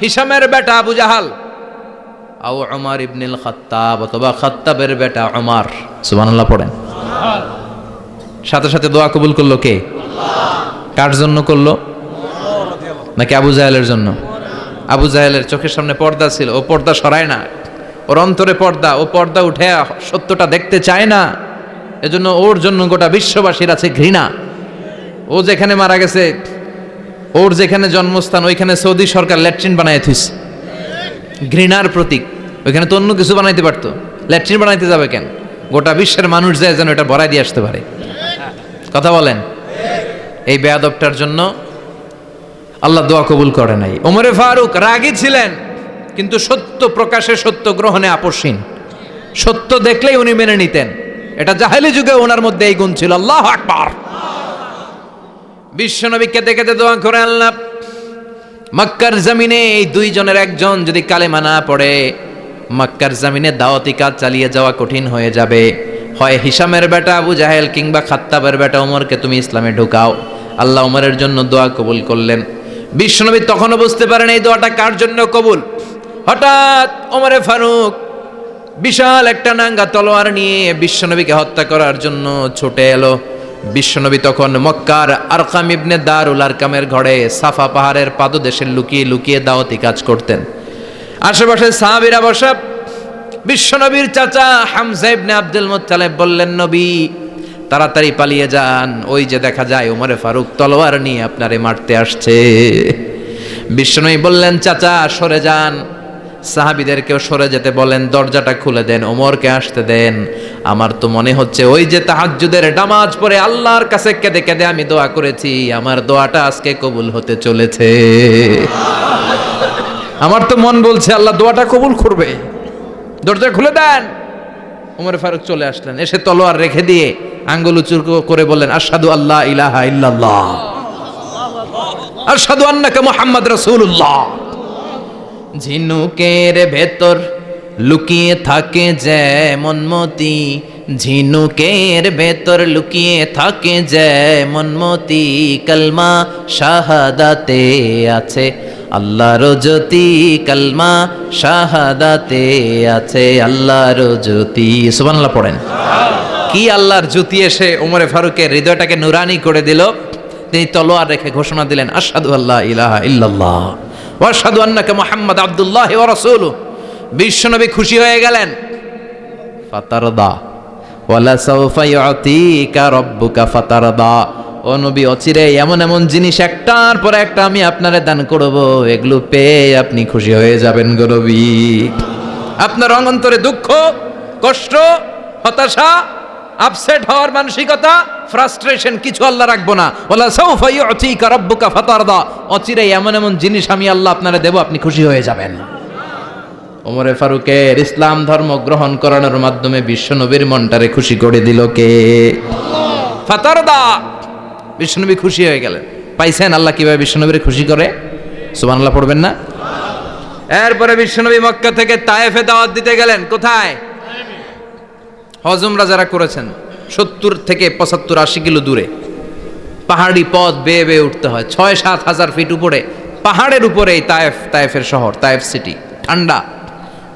হিশামের বেটা আবু জাহাল, আও উমর ইবনুল খাত্তাব, অথবা খাত্তাবের বেটা উমর। সুবহানাল্লাহ পড়েন। সাথে সাথে দোয়া কবুল করলো কে? কার জন্য করলো? নাকি আবু জাহেলের জন্য? আবু জাহেলের চোখের সামনে পর্দা ছিল, ও পর্দা সরায় না। ওর অন্তরে পর্দা, ও পর্দা উঠে সত্যটা দেখতে চায় না। এজন্য ওর জন্য গোটা বিশ্ববাসীর আছে ঘৃণা। ও যেখানে মারা গেছে, ওর যেখানে জন্মস্থান, ওইখানে সৌদি সরকার ল্যাট্রিন বানায় থুইছে, ঘৃণার প্রতীক। ওইখানে তো অন্য কিছু বানাইতে পারতো, ল্যাট্রিন বানাইতে যাবে কেন? গোটা বিশ্বের মানুষ যায় যেন এটা ভরাই দিয়ে আসতে পারে। কথা বলেন। এই বেয়াদবটার জন্য আল্লাহ দোয়া কবুল করে নাই। ওমরে ফারুক রাগী ছিলেন, কিন্তু সত্য প্রকাশে, সত্য গ্রহণে আপোষহীন। সত্য দেখলেই উনি মেনে নিতেন। এটা জাহেলি যুগে ওনার মধ্যে এই গুণ ছিল। আল্লাহু আকবার। বিশ্বনবী কেঁদে কেঁদে দোয়া করে, আল্লাহ, মক্কার জমিনে এই দুইজনের একজন যদি কালেমা না পড়ে, মক্কার জমিনে দাওয়াতি কাজ চালিয়ে যাওয়া কঠিন হয়ে যাবে। হয় হিশামের বেটা আবু জাহেল কিংবা খাত্তাবের বেটা ওমরকে তুমি ইসলামে ঢুকাও। আল্লাহ ওমরের জন্য দোয়া কবুল করলেন। বিশ্বনবী তখনও বুঝতে পারেন এই দোয়াটা কার জন্য কবুল। হঠাৎ ওমরে ফারুক বিশাল একটা নাঙ্গা তলোয়ার নিয়ে বিশ্বনবীকে হত্যা করার জন্য ছুটে এলো। বিশ্বনবী তখন মক্কার আরকাম ইবনে দারুল আরকামের ঘরে সাফা পাহাড়ের পাদদেশে লুকিয়ে লুকিয়ে দাওয়াতি কাজ করতেন। আশেপাশে সাহাবীরা বসা। বিশ্বনবীর চাচা হামজা ইবনে আব্দুল মুত্তালিব বললেন, নবী, তাড়াতাড়ি পালিয়ে যান, ওই যে দেখা যায় ওমরে ফারুক তলোয়ার নিয়ে আপনারে মারতে আসছে। বিশ্বনবী বললেন, চাচা সরে যান। সাহাবীদেরকেও সরে যেতে বলেন, দরজাটা খুলে দেন, ওমরকে আসতে দেন। আমার তো মনে হচ্ছে ওই যে তাহাজ্জুদের নামাজ পড়ে আল্লাহর কাছে কেঁদে কেঁদে আমি দোয়া করেছি, আমার দোয়াটা আজকে কবুল হতে চলেছে। আমার তো মন বলছে আল্লাহ দোয়াটা কবুল করবে। দরজা খুলে দেন। ওমর ফারুক চলে আসলেন, এসে তলোয়ার রেখে দিয়ে আঙ্গুল উঁচু করে বললেন, আশহাদু আল্লা ইলাহা ইল্লাল্লাহ, আশহাদু আন্নাকা মুহাম্মদ রাসূলুল্লাহ। ঝিনুকের ভেতর লুকিয়ে থাকে যেমন মতি, ঝিনুকের ভেতর লুকিয়ে থাকে যেমন মতি, কালমা শাহাদাতে আছে আল্লাহর জ্যোতি, কালমা শাহাদাতে আছে আল্লাহর জ্যোতি। সুবহানাল্লাহ পড়েন। কি আল্লাহর জ্যোতি এসে ওমরে ফারুকের হৃদয়টাকে নুরানি করে দিল। তিনি তলোয়ার রেখে ঘোষণা দিলেন, আশহাদু আল্লা ইলাহা ইল্লাল্লাহ ওয়া আশহাদু আন্নাকা মুহাম্মাদ আবদুল্লাহি ওয়া রাসূলুহু। বিশ্বনবী খুশি হয়ে গেলেন। ফাতারদা ওয়ালা সাউফা ইউতিকা রাব্বুকা ফাতারদা। ও নবী, অচিরে এমন এমন জিনিস একটার পর একটা আমি আপনারে দান করব, এগুলো পেয়ে আপনি খুশি হয়ে যাবেন গো নবী। আপনার অন্তরে দুঃখ, কষ্ট, হতাশা, আপসেট হওয়ার মানসিকতা, ফ্রাস্ট্রেশন কিছু আল্লাহ রাখবো না। ওয়ালা সাউফা ইউতিকা রাব্বুকা ফাতারদা। অচিরে এমন এমন জিনিস আমি আল্লাহ আপনারে দেব, আপনি খুশি হয়ে যাবেন। ওমরে ফারুকের ইসলাম ধর্ম গ্রহণ করানোর মাধ্যমে বিশ্বনবীর মনটারে খুশি করে দিল কে? ফাতারদা। বিশ্বনবী খুশি হয়ে গেলেন। পাইছেন আল্লাহ কিভাবে বিশ্বনবীর খুশি করে? সুবহানাল্লাহ পড়বেন না? এরপরে বিশ্বনবী মক্কা থেকে তায়েফে দাওয়াত দিতে গেলেন। কোথায়? হজ উমরা যারা করেছেন 70 থেকে 75 80 কিলো দূরে পাহাড়ি পথ বেয়ে বেয়ে উঠতে হয়। 6-7 হাজার ফিট উপরে পাহাড়ের উপরে এই তায়েফের শহর, তায়েফ সিটি। ঠান্ডা।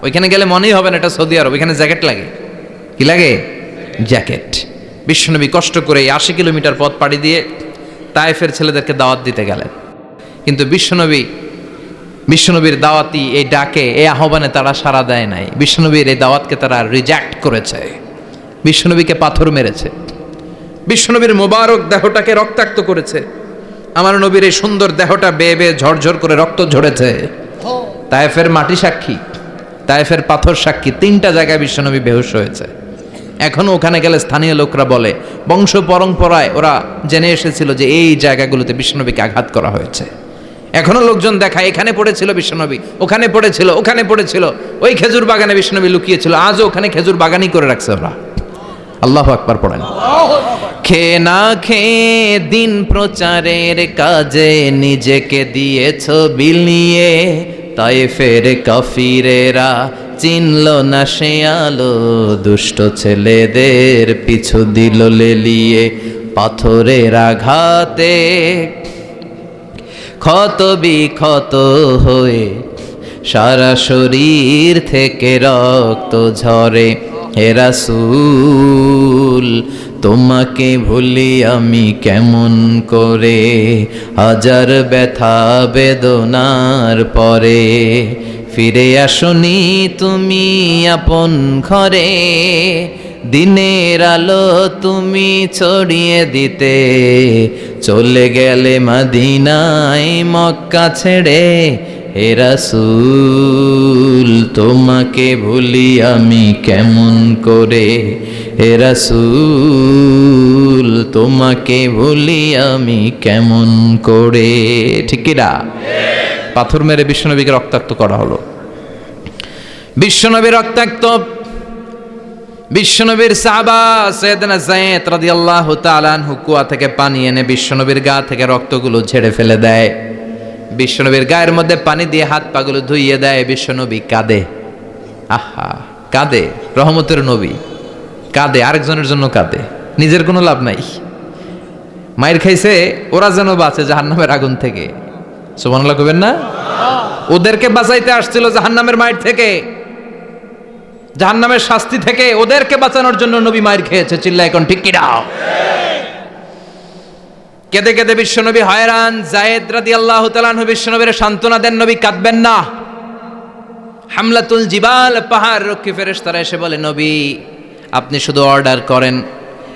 ওইখানে গেলে মনেই হবে না এটা সৌদি আরব। ওইখানে জ্যাকেট লাগে। কি লাগে? জ্যাকেট। বিশ্বনবী কষ্ট করে 80 কিলোমিটার পথ পাড়ি দিয়ে তায়েফের ছেলেদেরকে দাওয়াত দিতে গেলেন। কিন্তু বিশ্বনবীর দাওয়াতি এই ডাকে, এই আহ্বানে তারা সাড়া দেয় নাই। বিশ্বনবীর এই দাওয়াতকে তারা রিজেক্ট করেছে। বিশ্বনবীকে পাথর মেরেছে। বিশ্বনবীর মোবারক দেহটাকে রক্তাক্ত করেছে। আমার নবীর এই সুন্দর দেহটা বেয়ে বেয়ে ঝরঝর করে রক্ত ঝরেছে। তায়েফের মাটি সাক্ষী, তায়েফের পাথর সাক্ষী। 3টা জায়গায় বিশ্বনবী বেহুশ হয়েছে। এখনো ওখানে গেলে স্থানীয় লোকরা বলে, বংশ পরম্পরায় ওরা জেনে এসেছিল যে এই জায়গাগুলোতে বিশ্বনবীকে আঘাত করা হয়েছে। এখনো লোকজন দেখায়, এখানে পড়েছিল বিশ্বনবী, ওখানে পড়েছিল, ওখানে পড়েছিল, ওই খেজুর বাগানে বিশ্বনবী লুকিয়েছিল। আজও ওখানে খেজুর বাগানই করে রাখছে ওরা। আল্লাহু আকবার পড়েন। খেয়ে না খেয়ে দিন প্রচারের কাজে নিজেকে দিয়েছ বিলিয়ে, তায়েফের কাফিরেরা চিনল না সে আলো, দুষ্ট ছেলেদের পিছু দিল লেলিয়ে। পাথরের আঘাতে ক্ষত বিক্ষত হয়ে সারা শরীর থেকে রক্ত ঝরে। হে রাসূল, তোমাকে ভুলি আমি কেমন করে, হাজার ব্যথা বেদনার পরে। ফিরে আসনি তুমি আপন ঘরে, দিনের আলো তুমি ছড়িয়ে দিতে। চলে গেলে মদিনায় মক্কা ছেড়ে। হে রাসূল, তোমাকে ভুলি আমি কেমন করে। হে রাসূল, তোমাকে ভুলি আমি কেমন করে। ঠিক কি না? পাথর মেরে বিশ্বনবীকে রক্তাক্ত করা হলো। বিশ্বনবী রক্তাক্ত। বিশ্বনবীর সাহাবা সাইয়েদনা যায়েদ রাদিয়াল্লাহু তাআলা আনহু কুয়া থেকে পানি এনে বিশ্বনবীর গা থেকে রক্তগুলো ঝেড়ে ফেলে দেয়। বিশ্বনবীর গায়ের মধ্যে পানি দিয়ে হাত পাগুলো ধুইয়ে দেয়। বিশ্বনবী কাঁদে। আহা, কাঁদে। রহমতের নবী কাঁদে, আরেকজনের জন্য কাঁদে, নিজের কোনো লাভ নাই। মায়ের খাইছে, ওরা যেন বাঁচে জাহান্নামের আগুন থেকে। সুবহানাল্লাহ কইবেন না? ওদেরকে বাঁচাইতে আসছিল জাহান্নামের মায়ের থেকে, জাহান্নামের শাস্তি থেকে। ওদেরকে বাঁচানোর জন্য নবী মায়ের খেয়েছে। চিল্লা এখন ঠিক কি না? কেঁদে কেঁদে বিশ্বনবী হয়রান। যায়েদ রাদিয়াল্লাহু তাআলা আনহু বিশ্বনবীর সান্ত্বনা দেন, নবী কাঁদবেন না। হামলাতুল জিবাল, পাহাড় রক্ষী ফেরেশতারা এসে বলে, নবী আপনি শুধু অর্ডার করেন,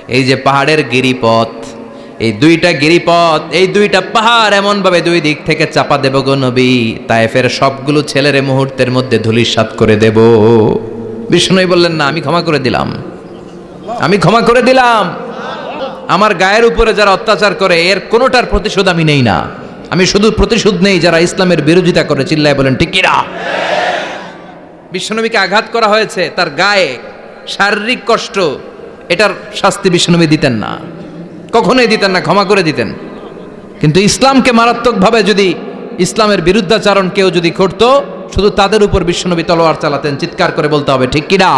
এই যে পাহাড়ের গিরিপথ, এই দুইটা গিরিপথ, এই দুইটা পাহাড় এমন ভাবে দুই দিক থেকে চাপা দেব গো নবী, তায়েফের সবগুলো ছেলেরে মুহূর্তের মধ্যে ধূলিসাৎ করে দেব। বিষ্ণু বললেন, না, আমি ক্ষমা করে দিলাম, আমি ক্ষমা করে দিলাম। আমার গায়ের উপরে যারা অত্যাচার করে এর কোনোটার প্রতিশোধ আমি নেই না। আমি শুধু প্রতিশোধ নেই যারা ইসলামের বিরোধিতা করে। চিল্লায় বলেন ঠিক কিনা? বিশ্বনবীকে আঘাত করা হয়েছে, তার গায়ে শারীরিক কষ্ট, এটার শাস্তি বিশ্বনবী দিতেন না, কখনোই দিতেন না, ক্ষমা করে দিতেন। কিন্তু ইসলামকে মারাত্মকভাবে যদি ইসলামের বিরুদ্ধাচারণ কেউ যদি করত, শুধু তাদের উপর বিশ্বনবী তলোয়ার চালাতেন। চিৎকার করে বলতে হবে ঠিক কিনা?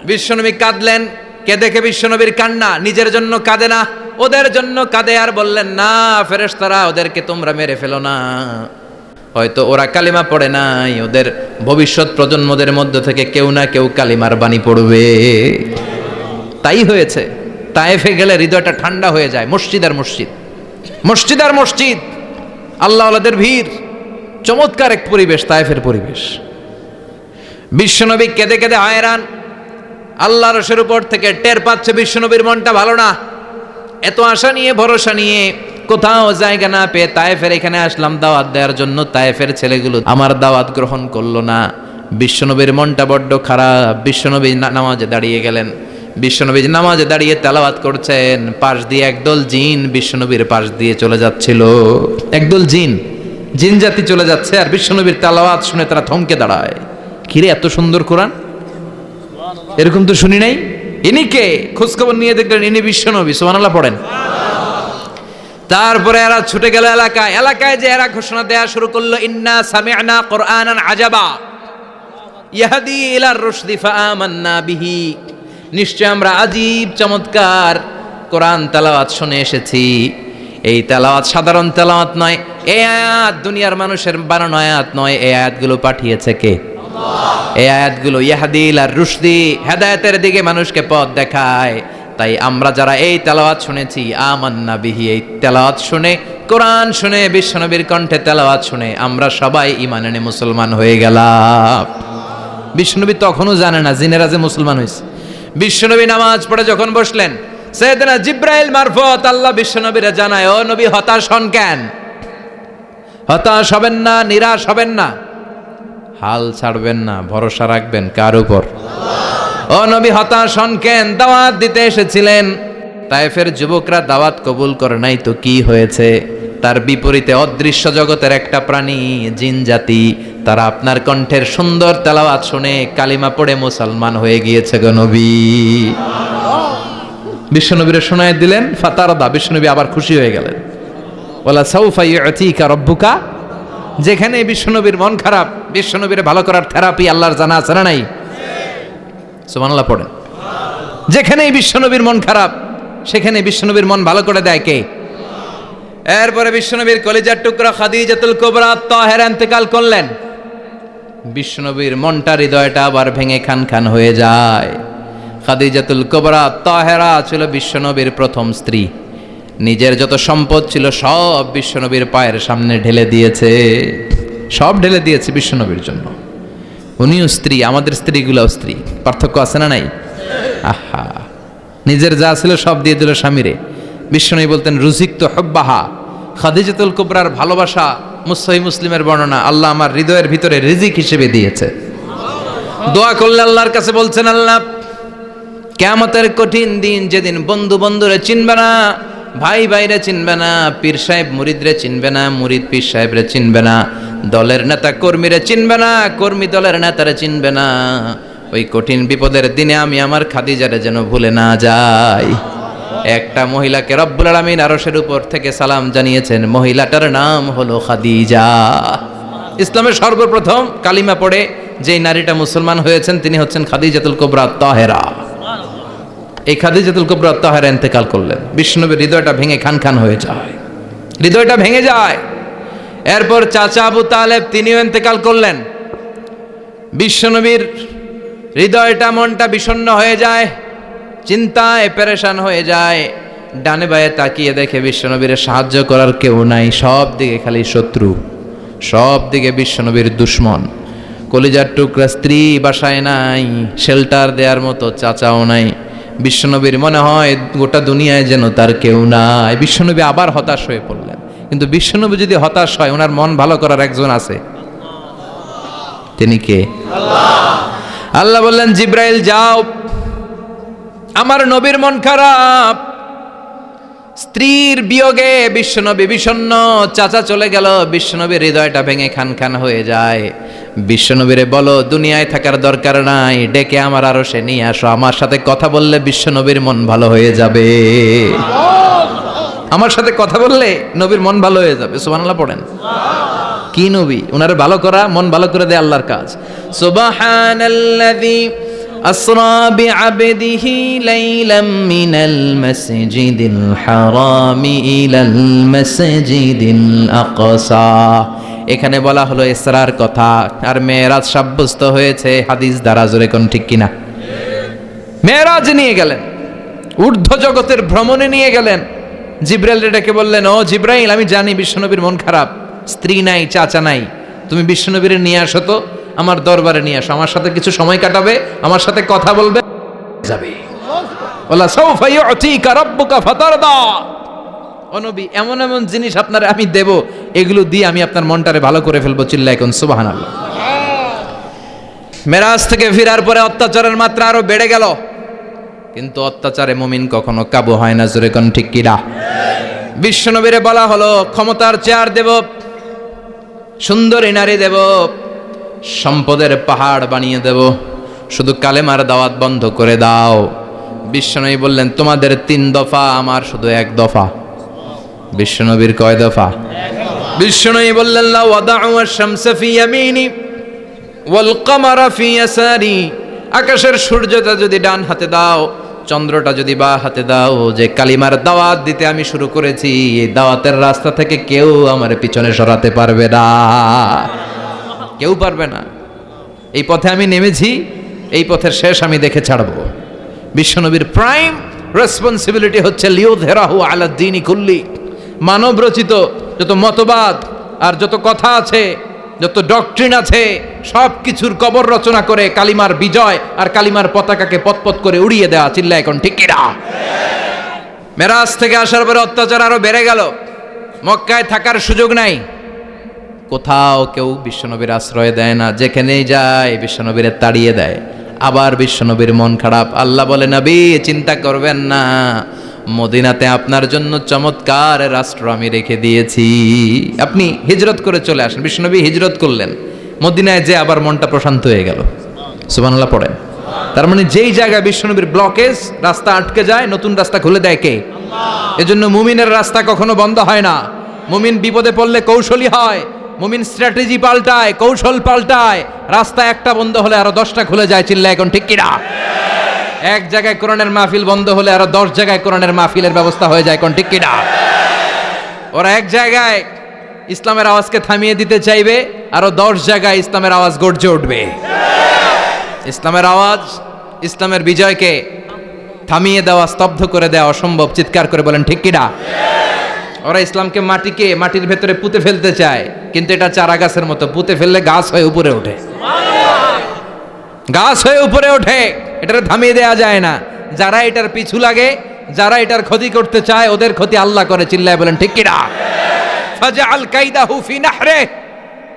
বিশ্বনবী কাঁদলেন। কে দেখে বিশ্বনবীর কান্না, নিজের জন্য কাঁদে না, ওদের জন্য কাঁদে। আর বললেন, না ফেরেশতারা, ওদেরকে তোমরা মেরে ফেলো না, হয়তো ওরা কালিমা পড়ে নাই, ওদের ভবিষ্যৎ প্রজন্মদের মধ্য থেকে কেউ না কেউ কালিমার বাণী পড়বে। তাই হয়েছে। তায়েফে গেলে হৃদয়টা ঠান্ডা হয়ে যায়। মসজিদ আর মসজিদ, মসজিদ আর মসজিদ, আল্লাহ আল্লাহদের ভিড়, চমৎকার এক পরিবেশ তায়েফের পরিবেশ। বিশ্বনবী কেঁদে কেঁদে হয়রান। আল্লাহ রসের উপর থেকে টের পাচ্ছে বিশ্বনবীর মনটা ভালো না। এত আশা নিয়ে, ভরসা নিয়ে, কোথাও জায়গা না পেয়ে তায়েফের এখানে আসলাম দাওয়াত দেওয়ার জন্য। তায়েফের ছেলেগুলো আমার দাওয়াত গ্রহণ করলো না। বিশ্বনবীর মনটা বড্ড খারাপ। বিশ্বনবী নামাজে দাঁড়িয়ে গেলেন। বিশ্বনবী নামাজে দাঁড়িয়ে তেলাওয়াত করছেন, পাশ দিয়ে একদল জিন বিশ্বনবীর পাশ দিয়ে চলে যাচ্ছিল। একদল জিন, জিন জাতি চলে যাচ্ছে, আর বিশ্বনবীর তেলাওয়াত শুনে তারা থমকে দাঁড়ায়। কিরে, এত সুন্দর কোরআন, এরকম তো শুনি নাই। ইনি কে? খোঁজখবর নিয়ে দেখলেন ইনি বিশ্বনবী। সুবহানাল্লাহ পড়েন। তারপরে এরা ছুটে গেল এলাকায়। এলাকায় যে এরা ঘোষণা দেয়া শুরু করলো, ইন্না সামি'না কুরআনান আজাবা ইয়াহদি ইলার রুশদি ফাআমান্না বিহি। নিশ্চয় আমরা আজীব চমৎকার কোরআন তেলাওয়াত শুনে এসেছি। এই তেলাওয়াত সাধারণ তেলাওয়াত নয়, এই আয়াত দুনিয়ার মানুষের বানানো আয়াত নয়। এই আয়াতগুলো পাঠিয়েছে কে? এই আয়াতগুলো ইয়াহদি ইলার রুশদি, হেদায়েতের দিকে মানুষকে পথ দেখায়। তাই আমরা যারা এই তেলাওয়াত শুনেছি, আমান্না বিহি, এই তেলাওয়াত শুনে, কোরআন শুনে, বিশ্বনবীর কণ্ঠে তেলাওয়াত শুনে আমরা সবাই ঈমান এনে মুসলমান হয়ে গেলাম। বিশ্বনবী তখনও জানে না জিনেরা যে মুসলমান হয়েছে। বিশ্বনবী নামাজ পড়ে যখন বসলেন, সাইয়েদনা জিব্রাইল মারফত আল্লাহ বিশ্বনবীরে জানায়, ও নবী হতাশ হন কেন? হতাশ হবেন না, নিরাশ হবেন না, হাল ছাড়বেন না, ভরসা রাখবেন কার উপর? ও নবী হতাশ হন কেন? দাওয়াত দিতে এসেছিলেন, তায়েফের যুবকরা দাওয়াত কবুল করে নাই তো কি হয়েছে? তার বিপরীতে অদৃশ্য জগতের একটা প্রাণী, জিন জাতি, তারা আপনার কণ্ঠের সুন্দর তেলাওয়াত শুনে কালিমা পড়ে মুসলমান হয়ে গিয়েছে গো নবী। বিশ্বনবীরে শোনায় দিলেন, ফাতারদা, বিশ্বনবী আবার খুশি হয়ে গেলেন। ওয়ালা সাউফা ইউতিকা রাব্বুকা। যেখানে বিশ্বনবীর মন খারাপ, বিশ্বনবীরে ভালো করার থেরাপি আল্লাহর জানা আছে না নাই? সুবহানাল্লাহ পড়েন। যেখানেই বিশ্বনবীর মন খারাপ, সেখানে বিশ্বনবীর মন ভালো করে দেয় কে? এরপরে বিশ্বনবীর কলিজার টুকরা খাদিজাতুল কুবরা তাহেরা ইন্তেকাল করলেন। বিশ্বনবীর মনটা, হৃদয়টা আবার ভেঙে খান খান হয়ে যায়। খাদিজাতুল কুবরা তাহেরা ছিল বিশ্বনবীর প্রথম স্ত্রী। নিজের যত সম্পদ ছিল সব বিশ্বনবীর পায়ের সামনে ঢেলে দিয়েছে, সব ঢেলে দিয়েছে বিশ্বনবীর জন্য। উনিও স্ত্রী, আমাদের স্ত্রীগুলোও স্ত্রী, পার্থক্য আছে না নাই? আহা, নিজের যা ছিল সব দিয়ে দিল স্বামীরে। বিশ্বনবী বলতেন, রুজিকত হুব্বাহা। খাদিজাতুল কুবরার ভালোবাসা সহিহ মুসলিমের বর্ণনা, আল্লাহ আমার হৃদয়ের ভিতরে রিজিক হিসেবে দিয়েছে। দোয়া করলে আল্লাহর কাছে বলছেন, আল্লাহ কিয়ামতের কঠিন দিন, যেদিন বন্ধু বন্ধুরে চিনবে না, ভাই ভাইরে চিনবে না, পীর সাহেব মুরিদরে চিনবে না, মুরিদ পীর সাহেবরে চিনবে না, দলের নেতা কর্মীরে চিনবে না, কর্মী দলের নেতারে চিনবে না, ওই কঠিন বিপদের দিনে আমি আমার খাদিজারে যেন ভুলে না যাই। একটা মহিলাকে রব্বুল আলামিন আরশের উপর থেকে সালাম জানিয়েছেন, মহিলাটার নাম হলো খাদিজা। ইসলামের সর্বপ্রথম কালিমা পড়ে যেই নারীটা মুসলমান হয়েছেন তিনি হচ্ছেন খাদিজাতুল কুবরা তাহেরা। এই খাদিজাতুল কুবরা তাহেরা ইন্তেকাল করলেন। বিশ্বনবীর হৃদয়টা ভেঙে খান খান হয়ে যায়, হৃদয়টা ভেঙে যায়। এরপর চাচা আবু তালেব তিনিও ইন্তেকাল করলেন। বিশ্বনবীর হৃদয়টা, মনটা বিষণ্ণ হয়ে যায়, চিন্তায় পেরেশান হয়ে যায়। ডানে বায়ে তাকিয়ে দেখে বিশ্বনবীর সাহায্য করার কেউ নাই, সব দিকে খালি শত্রু, সব দিকে বিশ্বনবীর দুশ্মন। কলিজার টুকরা স্ত্রী বাসায় নাই, শেল্টার দেওয়ার মতো চাচাও নাই, বিশ্বনবীর মনে হয় গোটা দুনিয়ায় যেন তার কেউ নাই। বিশ্বনবী আবার হতাশ হয়ে পড়লেন। কিন্তু বিশ্বনবী যদি হতাশ হয়, ওনার মন ভালো করার একজন আছে। তিনি কে? আল্লাহ বললেন, জিব্রাইল যাও, আমার নবীর মন খারাপ, স্ত্রীর বিয়োগে বিশ্বনবী বিষণ্ণ, চাচা চলে গেল, বিশ্বনবীর হৃদয়টা ভেঙে খান খান হয়ে যায়। বিশ্বনবীরে বলো দুনিয়ায় থাকার দরকার নাই, ডেকে আমার আরশে নিয়ে আসো, আমার সাথে কথা বললে বিশ্বনবীর মন ভালো হয়ে যাবে। আমার সাথে কথা বললে নবীর মন ভালো হয়ে যাবে। সুবহানাল্লাহ পড়েন। কি নবী, উনারে ভালো করা, মন ভালো করে দেয় আল্লাহর কাজ। সুবহানাল্লাযী আসরা বিআবদিহি লাইলাম মিনাল মাসজিদিল হারামি ইলাল মাসজিদিল আকসা। এখানে বলা হলো ইসরার কথা, আর মেরাজ সাব্যস্ত হয়েছে হাদিস দ্বারা। জোরে কোন ঠিক কিনা? মেরাজ নিয়ে গেলেন, ঊর্ধ্ব জগতের ভ্রমণে নিয়ে গেলেন। জিব্রাইল ডেকে বললেন, ও জিব্রাইল, আমি জানি বিশ্বনবীর মন খারাপ, স্ত্রী নাই, চাচা নাই, তুমি বিশ্বনবীর নিয়ে আসো তো, আমার দরবারে নিয়ে আসো, আমার সাথে কিছু সময় কাটাবে, আমার সাথে কথা বলবে, যাবে। ওয়ালা সাউফা ইউতিকা রাব্বুকা ফাতারদা। ও নবী, এমন এমন জিনিস আপনারে আমি দেব, এগুলো দিয়ে আমি আপনার মনটারে ভালো করে ফেলবো। চিল্লায় কোন সুবহানাল্লাহ। মেরাজ থেকে ফেরার পরে অত্যাচারের মাত্রা আরো বেড়ে গেল, কিন্তু অত্যাচারে মুমিন কখনো কাবু হয় না। জোরে কোন ঠিক কিনা? বিশ্বনবীরে বলা হলো, ক্ষমতার চেয়ার দেব, সুন্দরী নারী দেব, সম্পদের পাহাড় বানিয়ে দেব, শুধু কালেমার দাওয়াত বন্ধ করে দাও। বিশ্বনবী বললেন, তোমাদের 3 দফা, আমার শুধু 1 দফা। বিশ্বনবীর কয় দফা? বিশ্বনবী বললেন, লা ওয়াদাউ আশ-শামসা ফি ইয়ামিনি ওয়াল কামারা ফি ইয়াসারি। আকাশের সূর্যটা যদি ডান হাতে দাও, চন্দ্রটা যদি বা হাতে দাও, যে কালিমার দাওয়াত দিতে আমি শুরু করেছি, এই দাওয়াতের রাস্তা থেকে কেউ আমার পিছনে সরাতে পারবে না, কেউ পারবে না। এই পথে আমি নেমেছি, এই পথের শেষ আমি দেখে ছাড়বো। বিশ্বনবীর প্রাইম রেসপন্সিবিলিটি হচ্ছে লিউযহিরাহু আলা দ্বীনি কুল্লি। মানব রচিত যত মতবাদ আর যত কথা আছে, যত ডক্ট্রিন আছে, সব কিছুর কবর রচনা করে কালিমার বিজয় আর কালিমার পতাকাকে পতপত করে উড়িয়ে দেওয়া। চিল্লায় এখন ঠিক কিনা? মেরাজ থেকে আসার পরে অত্যাচার আরো বেড়ে গেল, মক্কায় থাকার সুযোগ নাই, কোথাও কেউ বিশ্বনবীর আশ্রয় দেয় না, যেখানেই যায় বিশ্বনবীরে তাড়িয়ে দেয়। আবার বিশ্বনবীর মন খারাপ। আল্লাহ বলে, নবী চিন্তা করবেন না, মদিনাতে আপনার জন্য চমৎকার রাষ্ট্র আমি রেখে দিয়েছি, আপনি হিজরত করে চলে আসেন। বিশ্বনবী হিজরত করলেন, মদিনায় যে আবার মনটা প্রশান্ত হয়ে গেল। সুবহানাল্লাহ পড়েন। তার মানে যেই জায়গায় বিশ্বনবীর ব্লকেজ, রাস্তা আটকে যায়, নতুন রাস্তা খুলে দেয় কে? আল্লাহ। এজন্য মুমিনের রাস্তা কখনো বন্ধ হয় না। মুমিন বিপদে পড়লে কৌশলী হয়, মুমিন স্ট্র্যাটেজি পাল্টায়, কৌশল পাল্টায়। রাস্তা একটা বন্ধ হলে আরো 10টা খুলে যায়। চিল্লায় এখন ঠিক কিনা? এক জায়গায় কোরআনের মাহফিল বন্ধ হলে আরো 10 জায়গায় কোরআনের মাহফিলের ব্যবস্থা হয়ে যায়। কোন ঠিক কিনা? ওরা এক জায়গায় ইসলামের আওয়াজকে থামিয়ে দিতে চাইবে, আরো 10 জায়গায় ইসলামের আওয়াজ গর্জে উঠবে। ইসলামের আওয়াজ, ইসলামের বিজয়কে থামিয়ে দেওয়া, স্তব্ধ করে দেওয়া অসম্ভব। চিৎকার করে বলেন ঠিক কিনা? ওরা ইসলামকে মাটির ভেতরে পুঁতে ফেলতে চায়, কিন্তু এটা চারা গাছের মতো, পুঁতে ফেললে গাছ হয়ে উপরে ওঠে, গাছ হয়ে উপরে ওঠে, এটারে থামিয়ে দেওয়া যায় না। যারা এটার পিছু লাগে, যারা এটার ক্ষতি করতে চায়, ওদের ক্ষতি আল্লাহ করে। চিল্লায় বলেন ঠিক কিনা? ফাজআল কাইদাহু ফি নাহরে।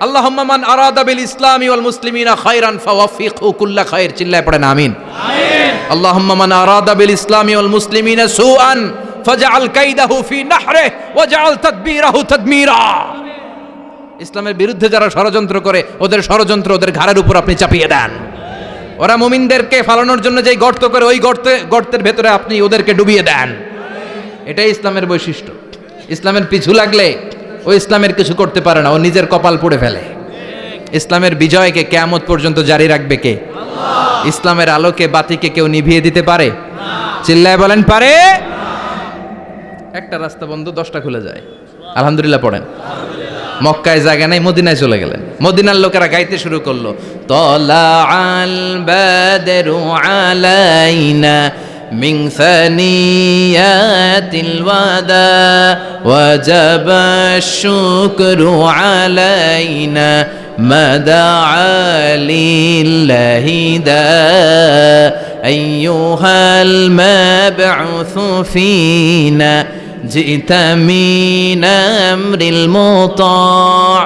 আল্লাহুম্মা মান আরাদা বিল ইসলামি ওয়াল মুসলিমিনা খায়রান ফাওয়াফিকহু কুল্লা খায়র। চিল্লায় পড়েন আমিন। আমিন। আল্লাহুম্মা মান আরাদা বিল ইসলামি ওয়াল মুসলিমিনা সুআন ফাজআল কাইদাহু ফি নাহরে ওয়াজআল তাদবীরাহু তাদমীরা। ইসলামের বিরুদ্ধে যারা ষড়যন্ত্র করে, ওদের ষড়যন্ত্র ওদের ঘাড়ের উপর আপনি চাপিয়ে দেন। ওরা মুমিনদেরকে ফালানোর জন্য যেই গর্ত করে, ওই গর্তের ভেতরে আপনি ওদেরকে ডুবিয়ে দেন। এটাই ইসলামের বৈশিষ্ট্য। ইসলামের পিছু লাগলে ও ইসলামের কিছু করতে পারে না, ও নিজের কপাল পুড়ে ফেলে। ইসলামের বিজয়কে কিয়ামত পর্যন্ত জারি রাখবে কে? আল্লাহ। ইসলামের আলোকে বাতিকে কেউ নিভিয়ে দিতে পারে? চিল্লায় বলেন পারে? একটা রাস্তা বন্ধ, 10টা খুলে যায়। আলহামদুলিল্লাহ পড়েন। মক্কায় জায়গা নাই, মদিনায় চলে গেলেন। মদিনার লোকেরা গাইতে শুরু করলো, তলা আল বাদরু আলাইনা মিন সানিয়াতিল ওয়াদা ওয়াজাবা শুকরু আলাইনা মাদা লিল্লাহি দা আইয়ুহাল মাবউসু ফিনা জিতা মিন আমরিল মুতা'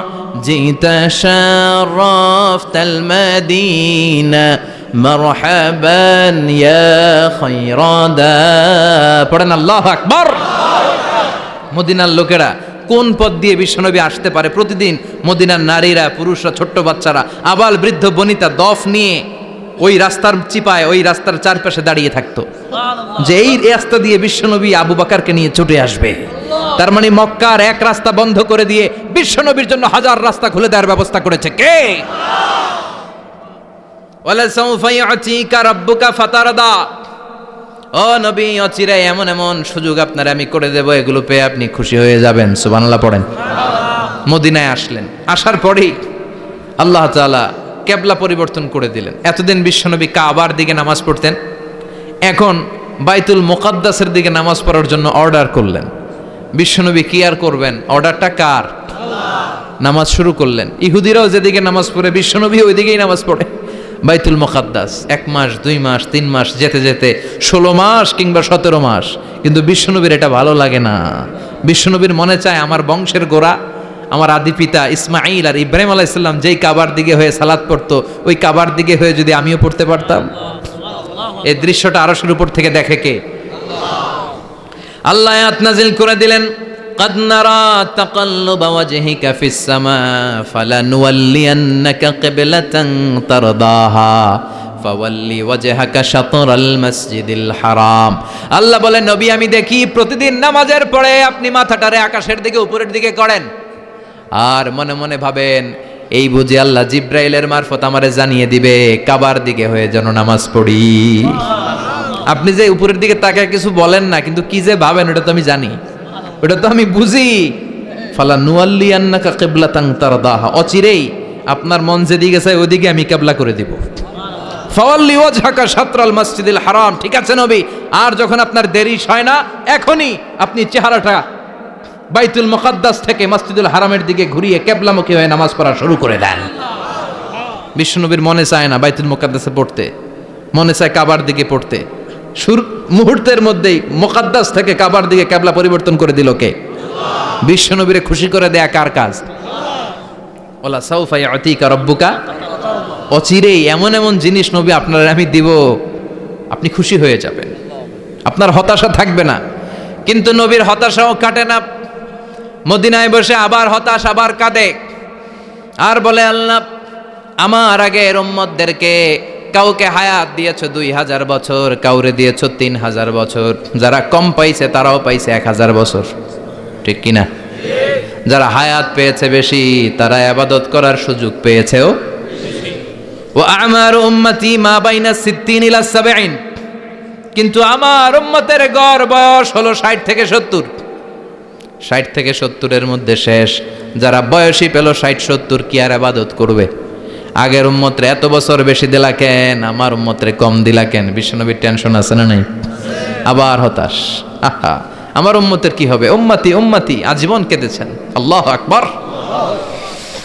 জিতা শারাফতাল মাদিনা মারহাবান ইয়া খায়রাদা। পড়েন আল্লাহু আকবার। মদিনার লোকেরা কোন পথ দিয়ে বিশ্বনবী আসতে পারে? প্রতিদিন মদিনার নারীরা, পুরুষরা, ছোট্ট বাচ্চারা, আবাল বৃদ্ধ বনিতা দফ নিয়ে ওই রাস্তার চিপায়, ওই রাস্তার চারপাশে দাঁড়িয়ে থাকতো যে এই রাস্তা দিয়ে বিশ্বনবী আবু বকরকে নিয়ে ছুটে আসবে। তার মানে মক্কার এক রাস্তা বন্ধ করে দিয়ে বিশ্বনবীর জন্য হাজার রাস্তা খুলে দেওয়ার ব্যবস্থা করেছে কে? ওয়ালা সাউফা ইউতিকা রাব্বুকা ফাতারদা। ও নবী, অচিরে এমন এমন সুযোগ আপনার আমি করে দেব, এগুলো পেয়ে আপনি খুশি হয়ে যাবেন। সুবহানাল্লাহ পড়েন। মদিনায় আসলেন, আসার পরেই আল্লাহ তাআলা কিবলা পরিবর্তন করে দিলেন। এতদিন বিশ্বনবী কাবার দিকে নামাজ পড়তেন, এখন বাইতুল মুকাদ্দাসের দিকে নামাজ পড়ার জন্য অর্ডার করলেন। বিশ্বনবী কি আর করবেন, অর্ডারটা কার? নামাজ শুরু করলেন। ইহুদিরাও যেদিকে নামাজ পড়ে বিশ্বনবী ওইদিকেই নামাজ পড়ে। বাইতুল মুকাদ্দাস 1 মাস 2 মাস 3 মাস যেতে যেতে 16 মাস কিংবা 17 মাস, কিন্তু বিশ্বনবীর এটা ভালো লাগে না। বিশ্বনবীর মনে চায় আমার বংশের গোড়া, আমার আদি পিতা ইসমাঈল আর ইব্রাহিম আলাইহিস সালাম যেই কাবার দিকে হয়ে সালাত পড়তো, ওই কাবার দিকে হয়ে যদি আমিও পড়তে পারতাম। এই দৃশ্যটা আরশের উপর থেকে দেখে কে? আল্লাহ আয়াত নাযিল করে দিলেন, قد نرى تقلب وجهك في السماء فلنولينك قبلة ترضاها فولي وجهك شطر المسجد الحرام। আল্লাহ বলেন, নবী আমি দেখি প্রতিদিন নামাজের পরে আপনি মাথাটারে আকাশের দিকে, উপরের দিকে করেন, আর মনে মনে ভাবেন এই বুঝি আল্লাহ জিব্রাইলের মারফত আমারে জানিয়ে দিবে কাবার দিকে হয়ে যেন নামাজ পড়ি। আপনি যে উপরের দিকে তাকায় কিছু বলেন না, কিন্তু কি যে ভাবেন ওটা তো আমি জানি, ওটা তো আমি বুঝি। ফালা নুয়াল্লিয়ান্নাকা কিবলাতান তারদাহা, অচিরেই আপনার মন যেদিকে চায় ওদিকে আমি কিবলা করে দিব। ফাওয়াল্লি ওয়াজহাকা শাতরাল মসজিদিল হারাম। ঠিক আছে নবী, আর যখন আপনার দেরি হয় না, এখনই আপনি চেহারাটা বাইতুল মুকাদ্দাস থেকে মসজিদুল হারামের দিকে ঘুরিয়ে কিবলামুখী হয়ে নামাজ পড়া শুরু করে দেন। বিশ্বনবীর মনে চায় না বাইতুল মুকাদ্দাসে পড়তে, মনে চায় কাবার দিকে পড়তে। মুহূর্তের মধ্যেই মুকাদ্দাস থেকে কাবার দিকে কিবলা পরিবর্তন করে দিল কে? বিশ্বনবীরে খুশি করে দেয়া কার কাজ? ওয়ালা সাউফা ইউতিকা রাব্বুকা। অচিরেই এমন এমন জিনিস নবী আপনার আমি দিব, আপনি খুশি হয়ে যাবেন, আপনার হতাশা থাকবে না। কিন্তু নবীর হতাশাও কাটে না। মদিনায় বসে আবার হতাশ, আবার কাঁদে, আর বলে আল্লাহ আমার আগের উম্মতদেরকে কাউকে হায়াত দিয়েছো 2000 বছর, কাউরে দিয়েছো 3000 বছর, যারা কম পাইছে তারাও পাইছে 1000 বছর, ঠিক কিনা? যারা হায়াত পেয়েছে বেশি তারা ইবাদত করার সুযোগ পেয়েছেও। ওয়া আমারু উম্মতি মা বাইনা 60 ইলা 70, কিন্তু আমার উম্মতের গড় বয়স হলো 60 থেকে 70। 60 থেকে 70-এর মধ্যে শেষ। যারা বয়সী পেল 60-70, কি আর ইবাদত করবে? আগের উম্মতরে এত বছর বেশি দিলা কেন, আমার উম্মতরে কম দিলা কেন? বিশ্বনবীর টেনশন আছে না নাই? আবার হতাশ, আহা আমার উম্মতের কি হবে? উম্মতি উম্মতি আজীবন কেঁদেছেন। আল্লাহু আকবার।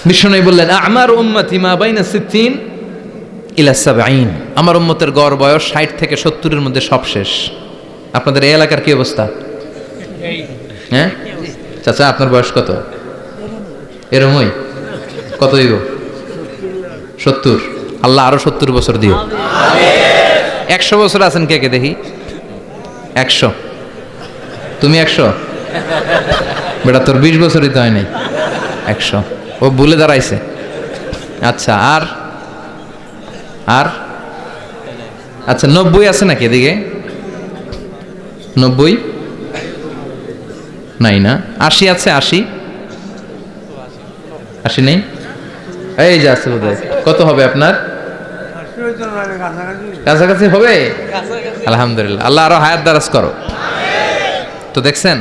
বিশ্বনবী বললেন আমার উম্মতি মা বাইনা 60 ইলা 70, আমার উম্মতের গড় বয়স 60 থেকে 70-এর মধ্যে সব শেষ। আপনাদের এই এলাকার কি অবস্থা? হ্যাঁ চাচা, আপনার বয়স কত? এরমই কত হইব? 70। আল্লাহ আরো 70 বছর দিও। 100 বছর আছেন কে কে দেখি? 100। তুমি 100? বেটা তোর 20 বছরই তো হয় নাই। 100 ও ভুলে দাঁড়াইছে। আচ্ছা, আর আর আচ্ছা 90 আছে নাকি এদিকে? 90 নাই না? 80 আছে? 80 নেই? এই যে আছে বোধহয়। কত হবে আপনার? কাছাকাছি হবে? আলহামদুলিল্লাহ, আল্লাহ আরো হায়াত দারাজ করো। তো দেখছেন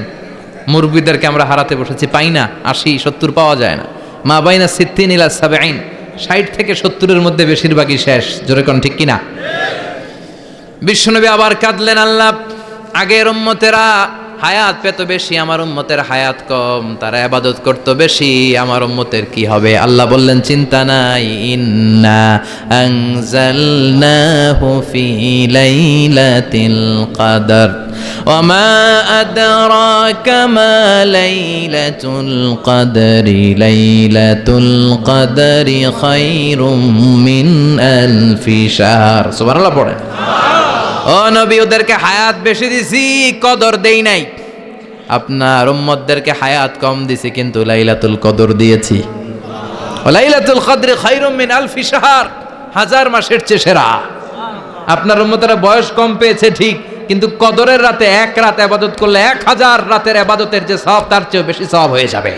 মুরব্বীদেরকে আমরা হারাতে বসেছি, পাই না। 80 70 পাওয়া যায় না। মা বাইনা 60 ইলা 70, 60 থেকে 70-এর মধ্যে বেশিরভাগই শেষ। জোরে কোন ঠিক কিনা? বিশ্বনবী আবার কাঁদলেন, আল্লাহ আগের উম্মতেরা হায়াত পেত বেশি, আমার উম্মতের হায়াত কম, তারা ইবাদত করত বেশি, আমার উম্মতের কি হবে? আল্লাহ বললেন চিন্তা নাই, ইন্না আনজালনাহু ফি লাইলাতিল কদর ওয়া মা আদরাকা মা লাইলাতুল কদরি লাইলাতুল কদরি খায়রুম মিন আলফি শাহর। সুবহানাল্লাহ পড়ে। ও নবী, ওদেরকে হায়াত বেশি দিছি, কদর দেই নাই। আপনার উম্মতদেরকে হায়াত কম দিছি, কিন্তু লাইলাতুল কদর দিয়েছি। লাইলাতুল কদরি খায়রুম মিন আলফি শাহর, হাজার মাসের চেয়ে সেরা। আপনার উম্মতেরা বয়স কম পেয়েছে ঠিক, কিন্তু কদরের রাতে এক রাত ইবাদত করলে 1000 রাতের ইবাদতের যে সওয়াব, তার চেয়ে বেশি সওয়াব হয়ে যাবে।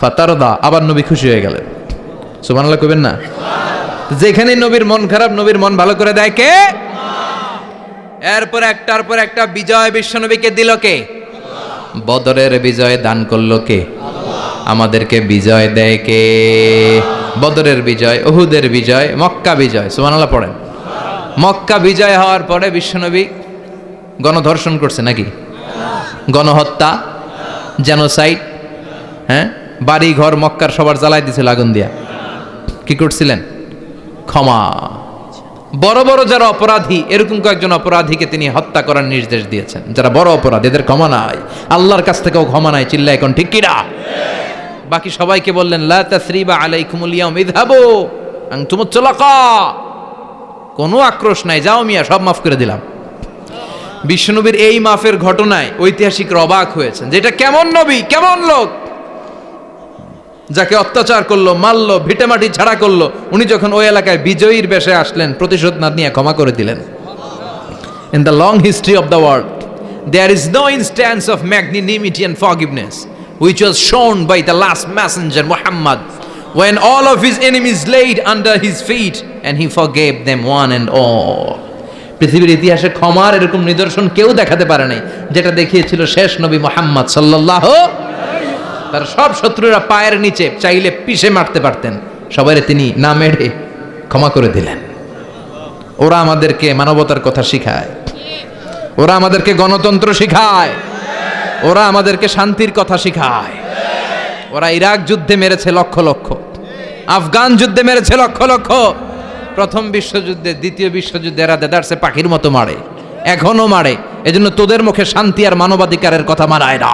ফাতারদা, আবার নবী খুশি হয়ে গেলেন। সুবহানাল্লাহ কইবেন না? যেখানে নবীর মন খারাপ, নবীর মন ভালো করে দেয় কে? এরপর একটার পর একটা বিজয় বিশ্বনবীকে দিল কে? বদরের বিজয় দান করলো কে? আমাদেরকে বিজয় দেয় কে? বদরের বিজয়, উহুদের বিজয়, মক্কা বিজয়। সুবহানাল্লাহ পড়েন। মক্কা বিজয় হওয়ার পরে বিশ্বনবী গণধর্ষণ করছে নাকি? গণহত্যা, জেনোসাইড, হ্যাঁ, বাড়ি ঘর মক্কার সবার জ্বালাই দিছিল আগুন দিয়া। কি করছিলেন? ক্ষমা। বড় বড় যারা অপরাধী, এরকম কয়েকজন অপরাধীকে তিনি হত্যা করার নির্দেশ দিয়েছেন। যারা বড় অপরাধী, এদের ক্ষমা নাই, আল্লাহর কাছ থেকেও ক্ষমা নাই। চিল্লা এখন ঠিক কিনা? বাকি সবাইকে বললেন লা তাসরিবা আলাইকুমুল ইয়াউম ইযহাবু আনতুমুত তুলাকা, কোনো আক্রোশ নাই, যাও মিয়া, সব মাফ করে দিলাম। বিশ্বনবীর এই মাফের ঘটনায় ঐতিহাসিকরা অবাক হয়েছেন, যেটা কেমন নবী, কেমন লোক, যাকে অত্যাচার করলো, মারলো, ভিটেমাটি ছাড়া করলো, উনি যখন ওই এলাকায় বিজয়ীর বেশে আসলেন, প্রতিশোধ না নিয়ে ক্ষমা করে দিলেন। In the long history of the world, there is no instance of magnanimity and forgiveness which was shown by the last messenger Muhammad, when all of his enemies laid under his feet and he forgave them one and all. পৃথিবীর ইতিহাসে ক্ষমার এরকম নিদর্শন কেউ দেখাতে পারে নাই, যেটা দেখিয়েছিল শেষ নবী মুহাম্মদ সাল্লাল্লাহু। তার সব শত্রুরা পায়ের নিচে চাইলে পিষে মারতে পারতেন, সবাইরে তিনি না মেরে ক্ষমা করে দিলেন। ওরা আমাদেরকে মানবতার কথা শিখায়, ওরা আমাদেরকে গণতন্ত্র শিখায়, ওরা আমাদেরকে শান্তির কথা শিখায়। ওরা ইরাক যুদ্ধে মেরেছে লক্ষ লক্ষ, আফগান যুদ্ধে মেরেছে লক্ষ লক্ষ, প্রথম বিশ্বযুদ্ধে, দ্বিতীয় বিশ্বযুদ্ধে এরা দেদারসে পাখির মতো মারে, এখনো মারে। এজন্য তোদের মুখে শান্তি আর মানবাধিকারের কথা মানায় না।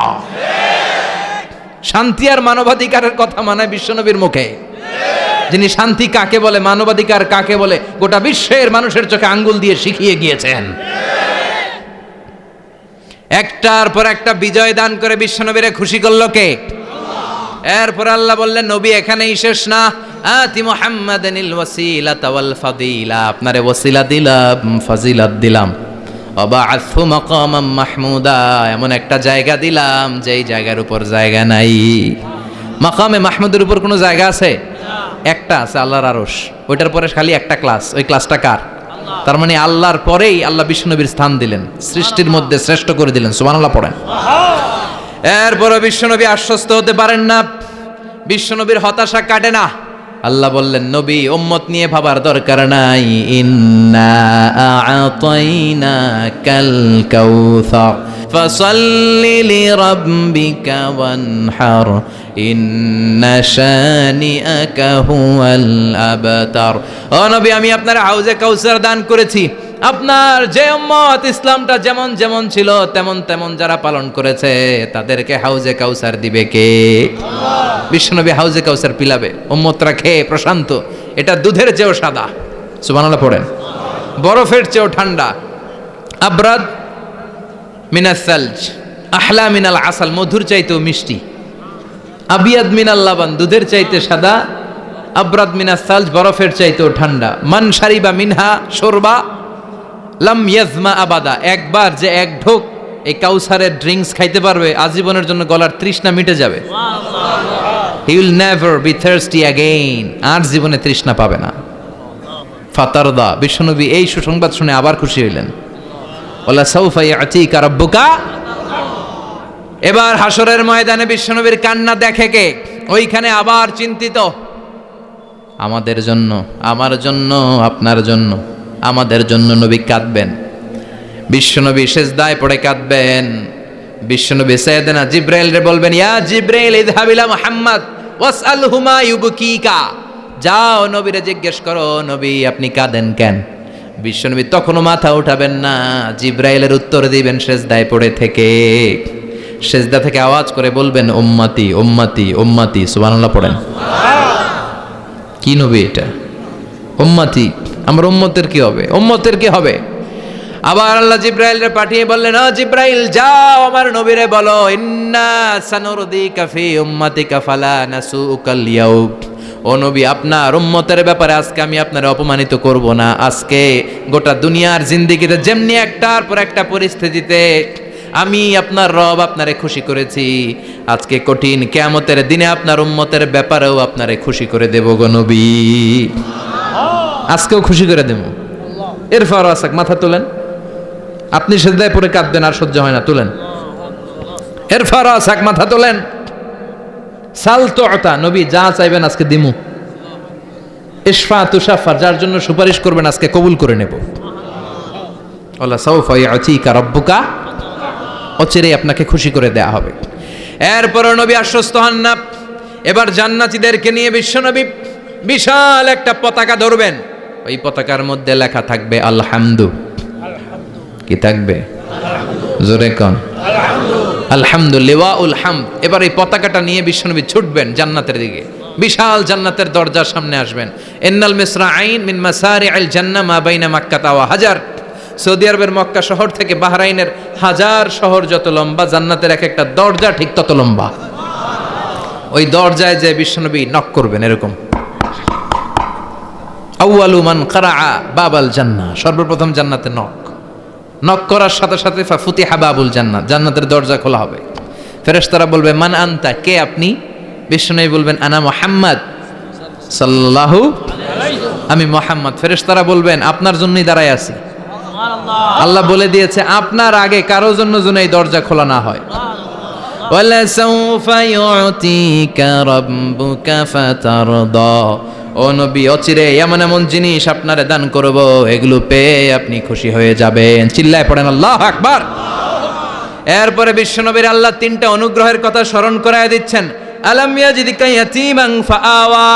শান্তি আর মানবাধিকারের কথা মানায় বিশ্বনবীর মুখে, যিনি শান্তি কাকে বলে, মানবাধিকার কাকে বলে, গোটা বিশ্বের মানুষের চোখে আঙ্গুল দিয়ে শিখিয়ে গিয়েছেন। একটার পর একটা বিজয় দান করে বিশ্বনবীরে খুশি করলো কে? এরপর আল্লাহ বললেন, নবী এখানেই শেষ না, আতি মুহাম্মাদানিল ওয়াসিলাতা ওয়াল ফাদিলা, আপনারে ওয়াসিলা দিলাম, ফাজিলাত দিলাম, ওয়াবা'আথহু মাকামাম মাহমুদা, এমন একটা জায়গা দিলাম যেই জায়গার উপর জায়গা নাই। মাকামে মাহমুদের উপর কোনো জায়গা আছে? একটা আছে, আল্লাহর আরশ। ওইটার পরে খালি একটা ক্লাস, ওই ক্লাসটা কার? তার মানে আল্লাহর পরেই আল্লাহ বিশ্বনবীর স্থান দিলেন, সৃষ্টির মধ্যে শ্রেষ্ঠ করে দিলেন। সুবহানাল্লাহ পড়েন। এরপরে বিশ্বনবী আশ্বস্ত হতে পারেন না, বিশ্বনবীর হতাশা কাটে না। আল্লাহ বললেন, নবী উম্মত নিয়ে ভাবার দরকার নাই, ইন্না আ'তাইনাকাল কাউসার ফাসাল্লি লিরাব্বিকা ওয়ানহার ইন্না শানিআকা হুয়াল আবতার। ও নবী, আমি আপনার হাউজে কাউসার দান করেছি। আপনার যে উম্মত ইসলামটা যেমন যেমন ছিল তেমন তেমন যারা পালন করেছে, তাদেরকে হাউজে কাউসার দিবে কে? বিশ্বনবী হাউজে কাউসার পিলাবে, উম্মতরা খেয়ে প্রশান্ত। এটা দুধের চেয়েও সাদা, সুবহানাল্লাহ পড়েন, বরফের চেয়েও ঠান্ডা, আবরাদ মিনাস সালজ আহলা মিনাল আসাল, মধুর চাইতেও মিষ্টি, আবিয়াদ মিনাল লাবান, দুধের চাইতে সাদা, আবরাদ মিনাস সালজ, বরফের চাইতেও ঠান্ডা। মান শারিবা মিনহা শরবা লাম ইয়াজমা আবাদা, একবার যে এক ঢোক এই কাউসারের ড্রিঙ্কস খাইতে পারবে, আজীবনের জন্য গলার তৃষ্ণা মিটে যাবে। He will never be thirsty again, আর জীবনে তৃষ্ণা পাবে না। ফাতারদা, বিশ্বনবী এই সুসংবাদ শুনে আবার খুশি হইলেন। ওয়ালা সাউফা ইয়াতিকা রাব্বুকা। এবার হাসরের ময়দানে বিশ্বনবীর কান্না দেখে কে? ওইখানে আবার চিন্তিত, আমাদের জন্য, আমার জন্য, আপনার জন্য, আমাদের জন্য নবী কাঁদবেন। বিশ্বনবী সেজদায় পড়ে কাঁদবেন। বিশ্বনবী সাইয়েদনা জিব্রাইল রে বলবেন, ইয়া জিব্রাইল ইযহাব ইলা মুহাম্মদ ওয়াসআলহু মা ইউবকিকা। যাও নবীরে জিজ্ঞেস করো, নবী আপনি কাঁদেন কেন? বিশ্বনবী তখনও মাথা উঠাবেন না, জিব্রাইলের উত্তর দিবেন সেজদায় পড়ে থেকে। সেজদা থেকে আওয়াজ করে বলবেন, উম্মতি উম্মতি উম্মতি। সুবহানাল্লাহ পড়েন। কি নবী এটা? উম্মতি, আমার উম্মতের কি হবে? উম্মতের কি হবে? আবার আল্লাহ জিব্রাইলরে পাঠিয়ে বললেন, ও জিব্রাইল যাও আমার নবীরে বলো, ইন্না সানুরদিকা ফি উম্মাতিকা ফালা নাসুকাল ইয়াউম। ও নবী, আপনার উম্মতের ব্যাপারে আজকে আমি আপনার অপমানিত করব না। আজকে গোটা দুনিয়ার জিন্দেগিতে যেমনি একটার পর একটা পরিস্থিতিতে আমি আপনার রব আপনারে খুশি করেছি, আজকে কঠিন কিয়ামতের দিনে আপনার উম্মতের ব্যাপারেও আপনারে খুশি করে দেব গো নবী। আজকেও খুশি করে দেব। এরপর আসাক মাথা তোলেন। আপনি সেজদায় পড়ে কাঁদবেন আর সহ্য হয় না, তুলেন। এরপর আসাক মাথা তোলেন। সাল তুতা, নবী যা চাইবেন আজকে দিমু। ইশফা তুশাফার, যার জন্য সুপারিশ করবেন আজকে কবুল করে নেব। ওয়ালা সাউফা ইয়াতিকা রাব্বুকা, অচিরে আপনাকে খুশি করে দেয়া হবে। এরপর নবী আশ্বস্ত হন না। এবার জান্নাতীদেরকে নিয়ে বিশ্বনবী বিশাল একটা পতাকা ধরবেন। ওই পতাকার মধ্যে লেখা থাকবে আলহামদু। কি থাকবে? জোরে কোন আলহামদুলিল্লাহ উল হামদ। এবার এই পতাকাটা নিয়ে বিশ্বনবী ছুটবেন জান্নাতের দিকে। বিশাল জান্নাতের দরজার সামনে আসবেন। ইন্নাল মিসরাঈন মিন মাসারিআল জান্নাহ মা বাইনা মাক্কাতা ওয়া হাজার। সৌদি আরবের মক্কা শহর থেকে বাহরাইনের হাজার শহর যত লম্বা, জান্নাতের এক একটা দরজা ঠিক তত লম্বা। ওই দরজায় যে বিশ্বনবী নক করবেন এরকম, আউয়ালু মান কারাআ বাবাল জান্নাহ, সর্বপ্রথম জান্নাতে নক করার সাথে সাথে ফাফুতিহা বাবুল জান্নাত, জান্নাতের দরজা খোলা হবে। ফেরেশতারা বলবে, মান আনতা, কে আপনি? বিশ্বনবী বলবেন, আনা মুহাম্মদ সাল্লাল্লাহু আলাইহি, আমি মুহাম্মদ। ফেরেশতারা বলবেন, আপনার জন্যই দাঁড়ায় আছি। আল্লাহ বলে দিয়েছে আপনার আগে কারো জন্য যেন এই দরজা খোলা না হয়। ওয়ালা সাউফা ইউতিকা রাব্বুকা ফাতারদা। ও নবী, অচিরে এমন এমন জিনিস আপনারে দান করব, এগুলো পেয়ে আপনি খুশি হয়ে যাবেন। চিল্লায় পড়েন আল্লাহু আকবার। এরপরে বিশ্বনবীর আল্লাহ তিনটা অনুগ্রহের কথা স্মরণ করায় দিচ্ছেন। আলাম ইয়াজিদিকা ইয়াতীমান ফাআওয়া।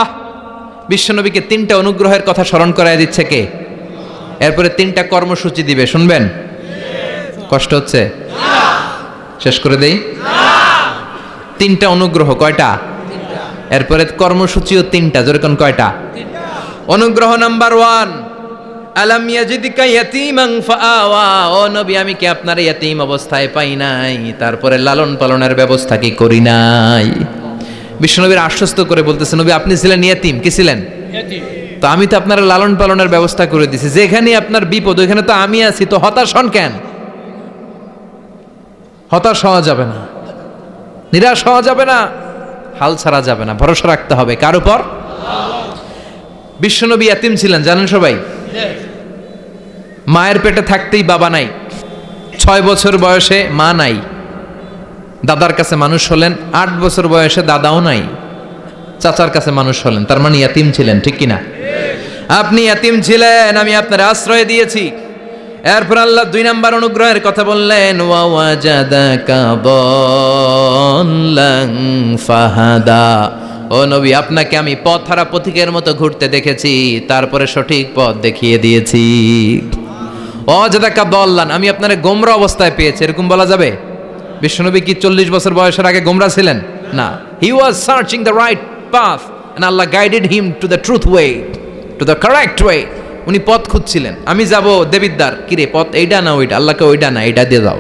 বিশ্বনবীকে তিনটা অনুগ্রহের কথা স্মরণ করায় দিচ্ছে কে? এরপরে তিনটা কর্মসূচি দিবে, শুনবেন? কষ্ট হচ্ছে? শেষ করে দেই। তিনটা অনুগ্রহ, কয়টা? এরপরে কর্মসূচিও তিনটা, যেরকম কয়টা? অনুগ্রহ নাম্বার 1, আলাম ইয়াজিদিকা ইয়াতীমান ফাআওয়া। ও নবী, আমি কি আপনার ইয়াতীম অবস্থায় পাই নাই? তারপরে লালন পালনের ব্যবস্থা কি করি নাই? বিশ্বনবীর আশ্বস্ত করে বলতেছে, নবী আপনি ছিলেন ইয়াতীম। কি ছিলেন? ইয়াতীম। তো আমি তো আপনার লালন পালনের ব্যবস্থা করে দিছি। যেখানে আপনার বিপদ ওইখানে তো আমি আছি, তো হতাশ হন কেন? হতাশ হওয়া যাবে না, নিরাশ হওয়া যাবে না, হাল ছাড়া যাবে না, ভরসা রাখতে হবে কার উপর? বিশ্বনবী ইয়াতীম ছিলেন, জানেন সবাই। মায়ের পেটে থাকতেই বাবা নাই, 6 বছর বয়সে মা নাই, দাদার কাছে মানুষ হলেন, 8 বছর বয়সে দাদাও নাই, চাচার কাছে মানুষ হলেন, তার মানে ইয়াতীম ছিলেন, ঠিক কিনা? আপনি ইয়াতীম ছিলেন, আমি আপনার আশ্রয় দিয়েছি। এরপর আল্লাহ 2 নাম্বার অনুগ্রহের কথা বললেন, ওয়া ওয়াজাদাকা দাল্লান ফাহাদা। ও নবী, আপনাকে আমি পথহারা পথিকের মতো ঘুরতে দেখেছি, তারপরে সঠিক পথ দেখিয়ে দিয়েছি। ওয়াজাদাকা দাল্লান, আমি আপনারে গোমরা অবস্থায় পেয়েছি, এরকম বলা যাবে? বিশ্বনবী কি 40 বছর বয়সের আগে গোমরা ছিলেন? না, he was searching the right path and Allah guided him to the truth way, to the correct way. উনি পথ খুঁজছিলেন। আমি যাব দেবিদ্দার, কিরে পথ এইটা না ওইটা? আল্লাহকে ওইটা না এইটা দিয়ে যাও,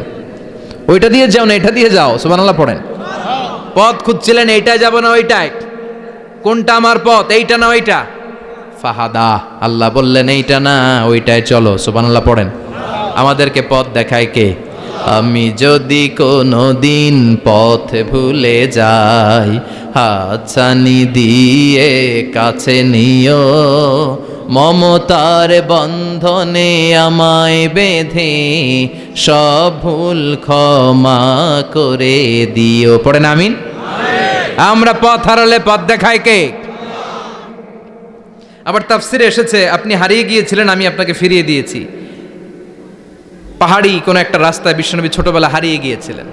ওইটা দিয়ে যাও না এটা দিয়ে যাও। সুবহানাল্লাহ পড়েন। পথ খুঁজছিলেন, এইটাই যাব না ওইটাই? কোনটা আমার পথ, এইটা না ওইটা? ফাহাদা, আল্লাহ বললেন এইটা না ওইটাই চলো। সুবহানাল্লাহ পড়েন। আমাদেরকে পথ দেখায় কে? আমি যদি কোনো দিন পথ ভুলে যাই, হাতছানি দিয়ে কাছে নিও, মমতার বন্ধনে আমায় বেঁধে সব ভুল ক্ষমা করে দিও। পড়েন আমিন। আমরা পথ হারালে পথ দেখায় কে? আবার তাফসিরে এসেছে, আপনি হারিয়ে গিয়েছিলেন, আমি আপনাকে ফিরিয়ে দিয়েছি। পাহাড়ি কোনো একটা রাস্তায় বিশ্বনবী ছোটবেলা হারিয়ে গিয়েছিলেন।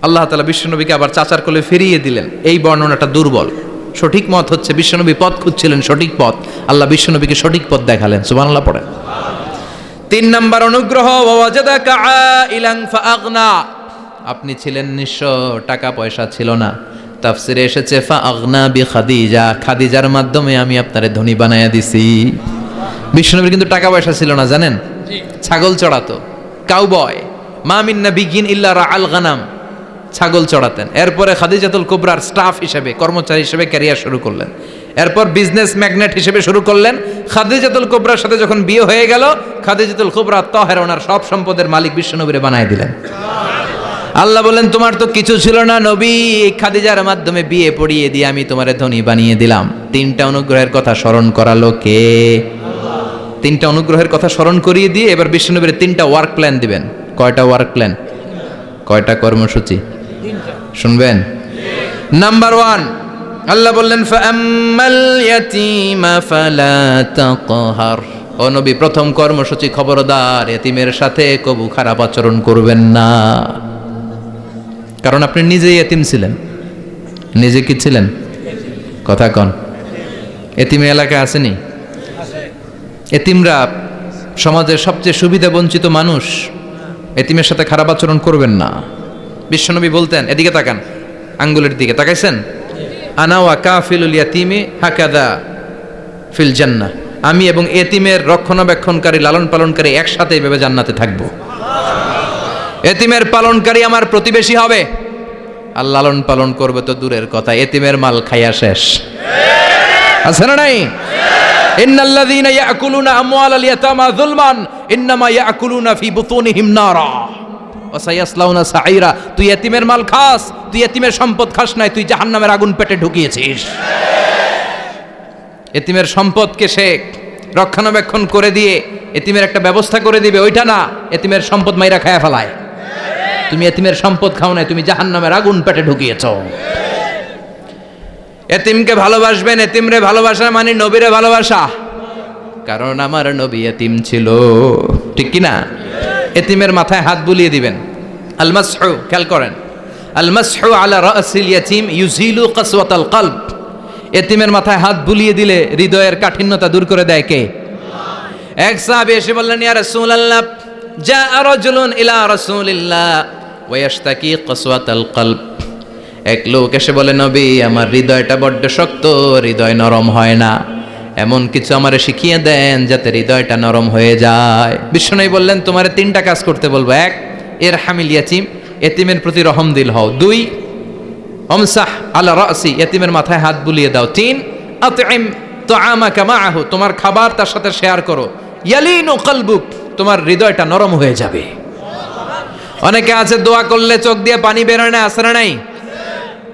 আল্লাহ তাআলা বিশ্বনবীকে আবার চাচার কোলে ফিরিয়ে দিলেন। এই বর্ণনাটা দুর্বল। সঠিক মত হচ্ছে বিশ্বনবী পথ খুঁজছিলেন, সঠিক পথ, আল্লাহ বিশ্বনবীকে সঠিক পথ দেখালেন। সুবহানাল্লাহ পড়েন। 3 নাম্বার অনুগ্রহ, ওয়াজাদাকা আইলান ফাআগনা। আপনি ছিলেন নিঃস্ব, টাকা পয়সা ছিল না। তাফসিরে এসেছে ফাআগনা বিখাদিজা, খাদিজার মাধ্যমে আমি আপনারে ধনী বানায়া দিছি। বিশ্বনবীর কিন্তু টাকা পয়সা ছিল না, জানেন? ছাগল চড়াতো, কাউবয়। মা মিন নাবিয়্যিন ইল্লা রাআল গানাম, ছাগল চড়াতেন। এরপরে খাদিজাতুল কুবরার স্টাফ হিসেবে, কর্মচারী হিসেবে ক্যারিয়ার শুরু করলেন। এরপর বিজনেস ম্যাগনেট হিসেবে শুরু করলেন। খাদিজাতুল কুবরার সাথে যখন বিয়ে হয়ে গেল, খাদিজাতুল কুবরা তাহেরা, ওনার সব সম্পদের মালিক বিশ্বনবীরে বানায় দিলেন। আল্লাহ বলেন, তোমার তো কিছু ছিল না নবী, খাদিজার মাধ্যমে বিয়ে পড়িয়ে দিয়ে আমি তোমারে ধনী বানিয়ে দিলাম। 3টা অনুগ্রহের কথা স্মরণ করালো কে? 3টা অনুগ্রহের কথা স্মরণ করিয়ে দিয়ে এবার বিশ্বনবীর 3টা ওয়ার্ক প্ল্যান দিবেন। কয়টা ওয়ার্ক প্ল্যান? কয়টা কর্মসূচি? শুনবেন। নাম্বার 1, আল্লাহ বললেন ফাআম্মাল ইয়াতীমা ফালা তাকহার। ও নবী, প্রথম কর্মসূচি, খবরদার এতিমের সাথে কবু খারাপ আচরণ করবেন না। কারণ আপনি নিজেই এতিম ছিলেন। নিজে কি ছিলেন? কথা কন। এতিমে এলাকায় আসেনি? এতিমরা সমাজের সবচেয়ে সুবিধা বঞ্চিত মানুষ। এতিমের সাথে খারাপ আচরণ করবেন না। বিশ্বনবী বলতেন, এদিকে তাকান, আঙ্গুলের দিকে তাকাইছেন? আনা ওয়া কাফিলুল ইয়াতীমি হাকাদা ফিল জান্নাহ। আমি এবং এতিমের রক্ষণাবেক্ষণকারী, লালন পালনকারী একসাথে এভাবে জান্নাতে থাকবো। এতিমের পালনকারী আমার প্রতিবেশী হবে, আর লালন পালন করবে তো দূরের কথা, এতিমের মাল খাইয়া শেষ। আছে না নাই? ইন্নাল্লাযীনা ইয়াকুলুনা আমওয়ালাল ইয়াতামা যুলমান ইন্নামা ইয়াকুলুনা ফি বুতুনিহিম নারা ওয়া সায়াসলাউনা সাঈরা। তুই এতিমের মাল খাস, তুই এতিমের সম্পদ খাস নাই, তুই জাহান্নামের আগুন পেটে ঢুকিয়েছিস। এতিমের সম্পদকে সে রক্ষণাবেক্ষণ করে দিয়ে এতিমের একটা ব্যবস্থা করে দিবে, ওইটা না, এতিমের সম্পদ মাইরা খায়া ফেলায়। তুমি এতিমের সম্পদ খাও নাই, তুমি জাহান্নামের আগুন পেটে ঢুকিয়েছ। এতিমকে ভালোবাসবেন, এতিমরে ভালোবাসা মানে নবীরে ভালোবাসা। কারণ আমার নবী এতিম ছিল, ঠিক কি না? এতিমের মাথায় হাত বুলিয়ে দিবেন। আল মাসহু, খেয়াল করেন, আল মাসহু আলা রাসিল ইয়াতীম ইউজিলু কাসওয়াতাল কলব। এতিমের মাথায় হাত বুলিয়ে দিলে হৃদয়ের কাঠিন্যতা দূর করে দেয় কে? এক সাহাবী এসে বললেন, ইয়া রাসূলুল্লাহ, জাআ রাজুলুন ইলা রাসূলিল্লাহ ওয়া ইয়াশতাকি কাসওয়াতাল কলব। এক লোক এসে বলে, নবী, আমার হৃদয়টা বড্ড শক্ত, হৃদয় নরম হয় না, এমন কিছু আমারে শিখিয়ে দেন যাতে হৃদয়টা নরম হয়ে যায়। বিশ্বনবী বললেন, তোমারে 3টা কাজ করতে বলবো। 1, ইরহামিল ইয়াতীম, এতিমের প্রতি রহম দিল হও। 2, আমসাহ আলা রাসি, এতিমের মাথায় হাত বুলিয়ে দাও। 3, আতইম তুআমাকা মাআহু, তোমার খাবার তার সাথে শেয়ার করো। ইয়ালিনু কলবুক, তোমার হৃদয়টা নরম হয়ে যাবে। অনেকে আছে দোয়া করলে চোখ দিয়ে পানি বের হয় না, আছে না নাই?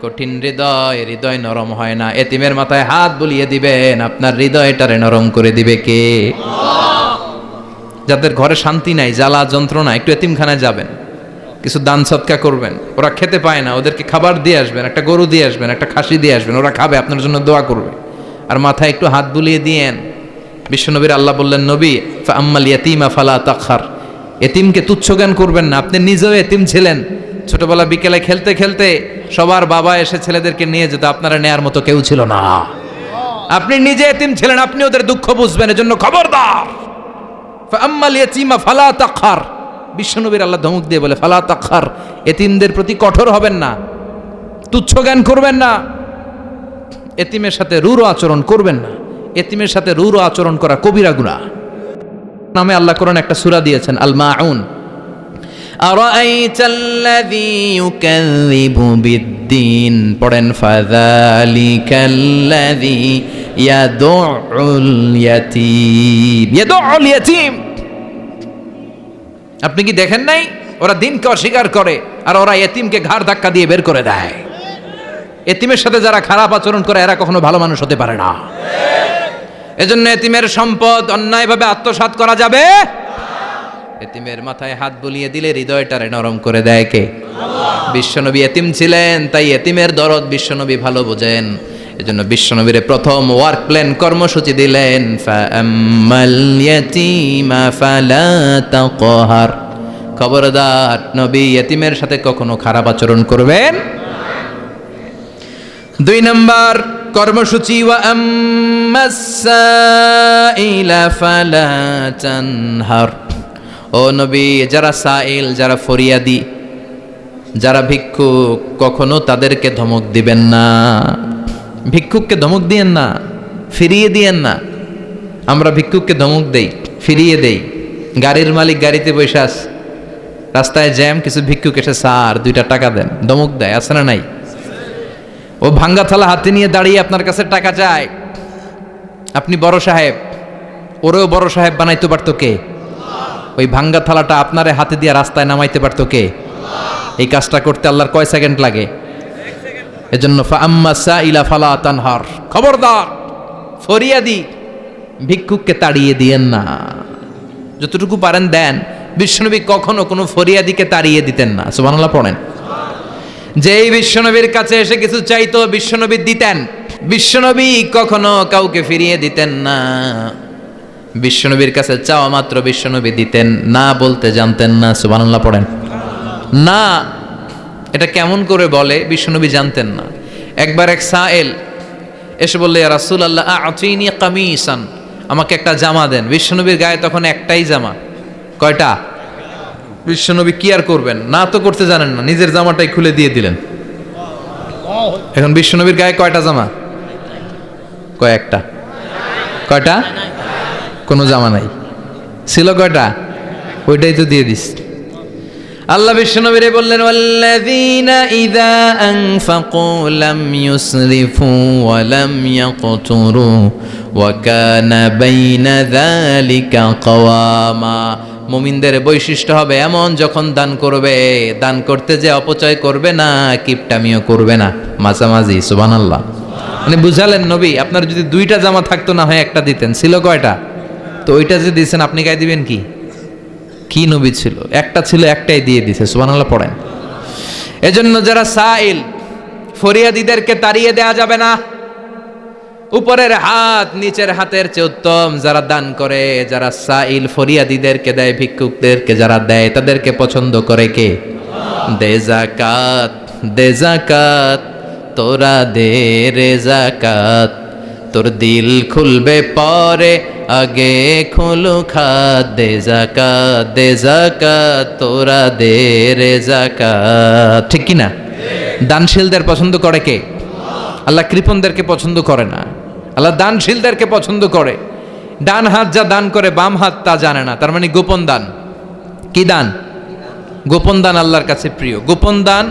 কঠিন হৃদয়, হৃদয় নরম হয় না। এতিমের মাথায় হাত বুলিয়ে দিবেন, আপনার হৃদয়টারে নরম করে দিবে কে? যাদের ঘরে শান্তি নাই, জ্বালা যন্ত্রণা, একটু এতিমখানায় যাবেন, কিছু দান সদকা করবেন। ওরা খেতে পায় না, ওদেরকে খাবার দিয়ে আসবেন, একটা গরু দিয়ে আসবেন, একটা খাসি দিয়ে আসবেন, ওরা খাবে, আপনার জন্য দোয়া করবে। আর মাথায় একটু হাত বুলিয়ে দিয়েন। বিশ্বনবীর আল্লাহ বললেন, নবী, ফাআম্মাল ইয়াতীমা ফালা তাকহার, এতিমকে তুচ্ছ জ্ঞান করবেন না। আপনি নিজেও এতিম ছিলেন। ছোটবেলা বিকেলে খেলতে খেলতে সবার বাবা এসে ছেলেদেরকে নিয়ে যেত, আপনারা নেয়ার মতো কেউ ছিল না। আপনি নিজে এতিম ছিলেন, আপনি ওদের দুঃখ বুঝবেন, এজন্য খবরদার। ফাআম্মাল ইয়াতীমা ফালা তাকহার, বিশ্বনবীর আল্লাহ ধমক দিয়ে বলে, ফালা তাকহার, এতিমদের প্রতি কঠোর হবেন না, তুচ্ছ জ্ঞান করবেন না, এতিমের সাথে রূঢ় আচরণ করবেন না। এতিমের সাথে রূঢ় আচরণ করা কবিরা গুনাহ। নামে আল্লাহ কোরআন একটা সূরা দিয়েছেন, আল মাউন। আরাআইতাল্লাযী ইউকাযযিবু বিদ্দীন, পড়েন, ফাযালিকাল্লাযী ইয়াদুউল ইয়াতীম। ইয়াদুউল ইয়াতীম, আপনি কি দেখেন নাই? ওরা দিনকে অস্বীকার করে আর ওরা এতিমকে ঘাড় ধাক্কা দিয়ে বের করে দেয়। এতিমের সাথে যারা খারাপ আচরণ করে এরা কখনো ভালো মানুষ হতে পারে না। এজন্য এতিমের সম্পদ অন্যায়ভাবে আত্মসাৎ করা যাবে। এতিমের মাথায় হাত বুলিয়ে দিলে হৃদয়টারে নরম করে দেয় কে? বিশ্বনবী এতিম ছিলেন, তাই এতিমের দরদ বিশ্বনবী ভালো বোঝেন। এজন্য বিশ্বনবীর প্রথম ওয়ার্ক প্ল্যান, কর্মসূচি দিলেন, ফাআম্মাল ইয়াতীমা ফালা তাকহার, খবরদার, নবী ইয়েতিমের সাথে কখনো খারাপ আচরণ করবেন। 2 নম্বর কর্মসূচি, ওয়া আম্মাস-সাইলা ফালা তানহার। ও নবী, যারা সাইল, যারা ফরিয়াদি, যারা ভিক্ষুক, কখনো তাদেরকে ধমক দিবেন না। ভিক্ষুককে ধমক দিয়েন না, ফিরিয়ে দিয়েন না। আমরা ভিক্ষুককে ধমক দেই, ফিরিয়ে দেই। গাড়ির মালিক গাড়িতে বসে আছে, রাস্তায় জ্যাম, কিছু ভিক্ষুক এসে স্যার 2টা টাকা দেন, ধমক দেয়, আছে না নাই? ও ভাঙ্গা থালা হাতে নিয়ে দাঁড়িয়ে আপনার কাছে টাকা চায়। আপনি বড় সাহেব, ওরেও বড় সাহেব বানাইতে পারতো কে? ওই ভাঙ্গা থালাটা আপনারে হাতে দিয়ে রাস্তায় নামাইতে পারতো কে? এই কাজটা করতে আল্লাহর কয় সেকেন্ড লাগে? এজন্য ফাআম্মাস-সাইলা ফালা তানহার, খবরদার, ফরিয়াদি ভিক্ষুককে তাড়িয়ে দিয়েন না। যতটুকু পারেন দেন। বিশ্বনবী কখনো কোনো ফরিয়াদিকে তাড়িয়ে দিতেন না। সুবহানাল্লাহ পড়েন। যেই বিশ্বনবীর কাছে এসে কিছু চাইতো, বিশ্বনবী দিতেন। বিশ্বনবী কখনো কাউকে ফিরিয়ে দিতেন না। বিশ্বনবীর কাছে চাওয়া মাত্র বিশ্বনবী দিতেন, না বলতে জানতেন না। সুবহানাল্লাহ পড়েন। না, এটা কেমন করে বলে বিশ্বনবী জানতেন না। একবার এক সাইল এসে বললে, ইয়া রাসূলুল্লাহ আ'তিনি কামিসান, আমাকে একটা জামা দেন। বিশ্বনবীর গায়ে তখন একটাই জামা। কয়টা? বিশ্বনবী কি আর করবেন, না তো করতে জানেন না, নিজের জামাটাই খুলে দিয়ে দিলেন। এখন বিশ্বনবীর গায়ে কয়টা জামা? কয়েকটা। কয়টা? কোনো জামা নাই। ছিল কয়টা? ওইটাই তো দিয়ে দিস। আল্লাহ বিশ্বনবীরে বললেন, ওয়াল্লাযীনা ইযা আনফাকু লাম ইউসরিফু ওয়া লাম ইয়াকতুরু ওয়া কানা বাইনা যালিকা কাওয়ামা। মুমিনদের বৈশিষ্ট্য হবে এমন, যখন দান করবে, দান করতে যে অপচয় করবে না, কিপটামিও করবে না, মাঝামাঝি। সুবহানাল্লাহ। মানে বুঝালেন নবী, আপনার যদি 2টা জামা থাকতো না হয় একটা দিতেন। ছিল কয়টা? তো ওইটা যে দিয়েছেন আপনি গায়ে দিবেন কি? কি নবী ছিল? একটা ছিল, একটাই দিয়ে দিছে। সুবহানাল্লাহ পড়েন। এজন্য যারা সাইল, ফরিয়াদিদেরকে তাড়িয়ে দেয়া যাবে না। উপরের হাত নিচের হাতের চেয়ে উত্তম। যারা দান করে, যারা সাইল ফরিয়াদিদেরকে দেয়, ভিক্ষুকদেরকে যারা দেয়, তাদেরকে পছন্দ করে কে? দে যাকাত, দে যাকাত, তোরা দে রে যাকাত, তোর দিল খুলবে পরে, আগে খুলু খাত। দে যাকাত, দে যাকাত, তোরা দে রে যাকাত। ঠিক কি না? দানশীলদের পছন্দ করে কে? আল্লাহ কৃপণদেরকে পছন্দ করে না। আল্লাহ দানশীলদেরকে পছন্দ করে। ডান হাত যা দান করে, বাম হাত তা জানে না। তার মানে গোপন দান। কি দান? গোপন দান আল্লাহর কাছে প্রিয়। গোপন দান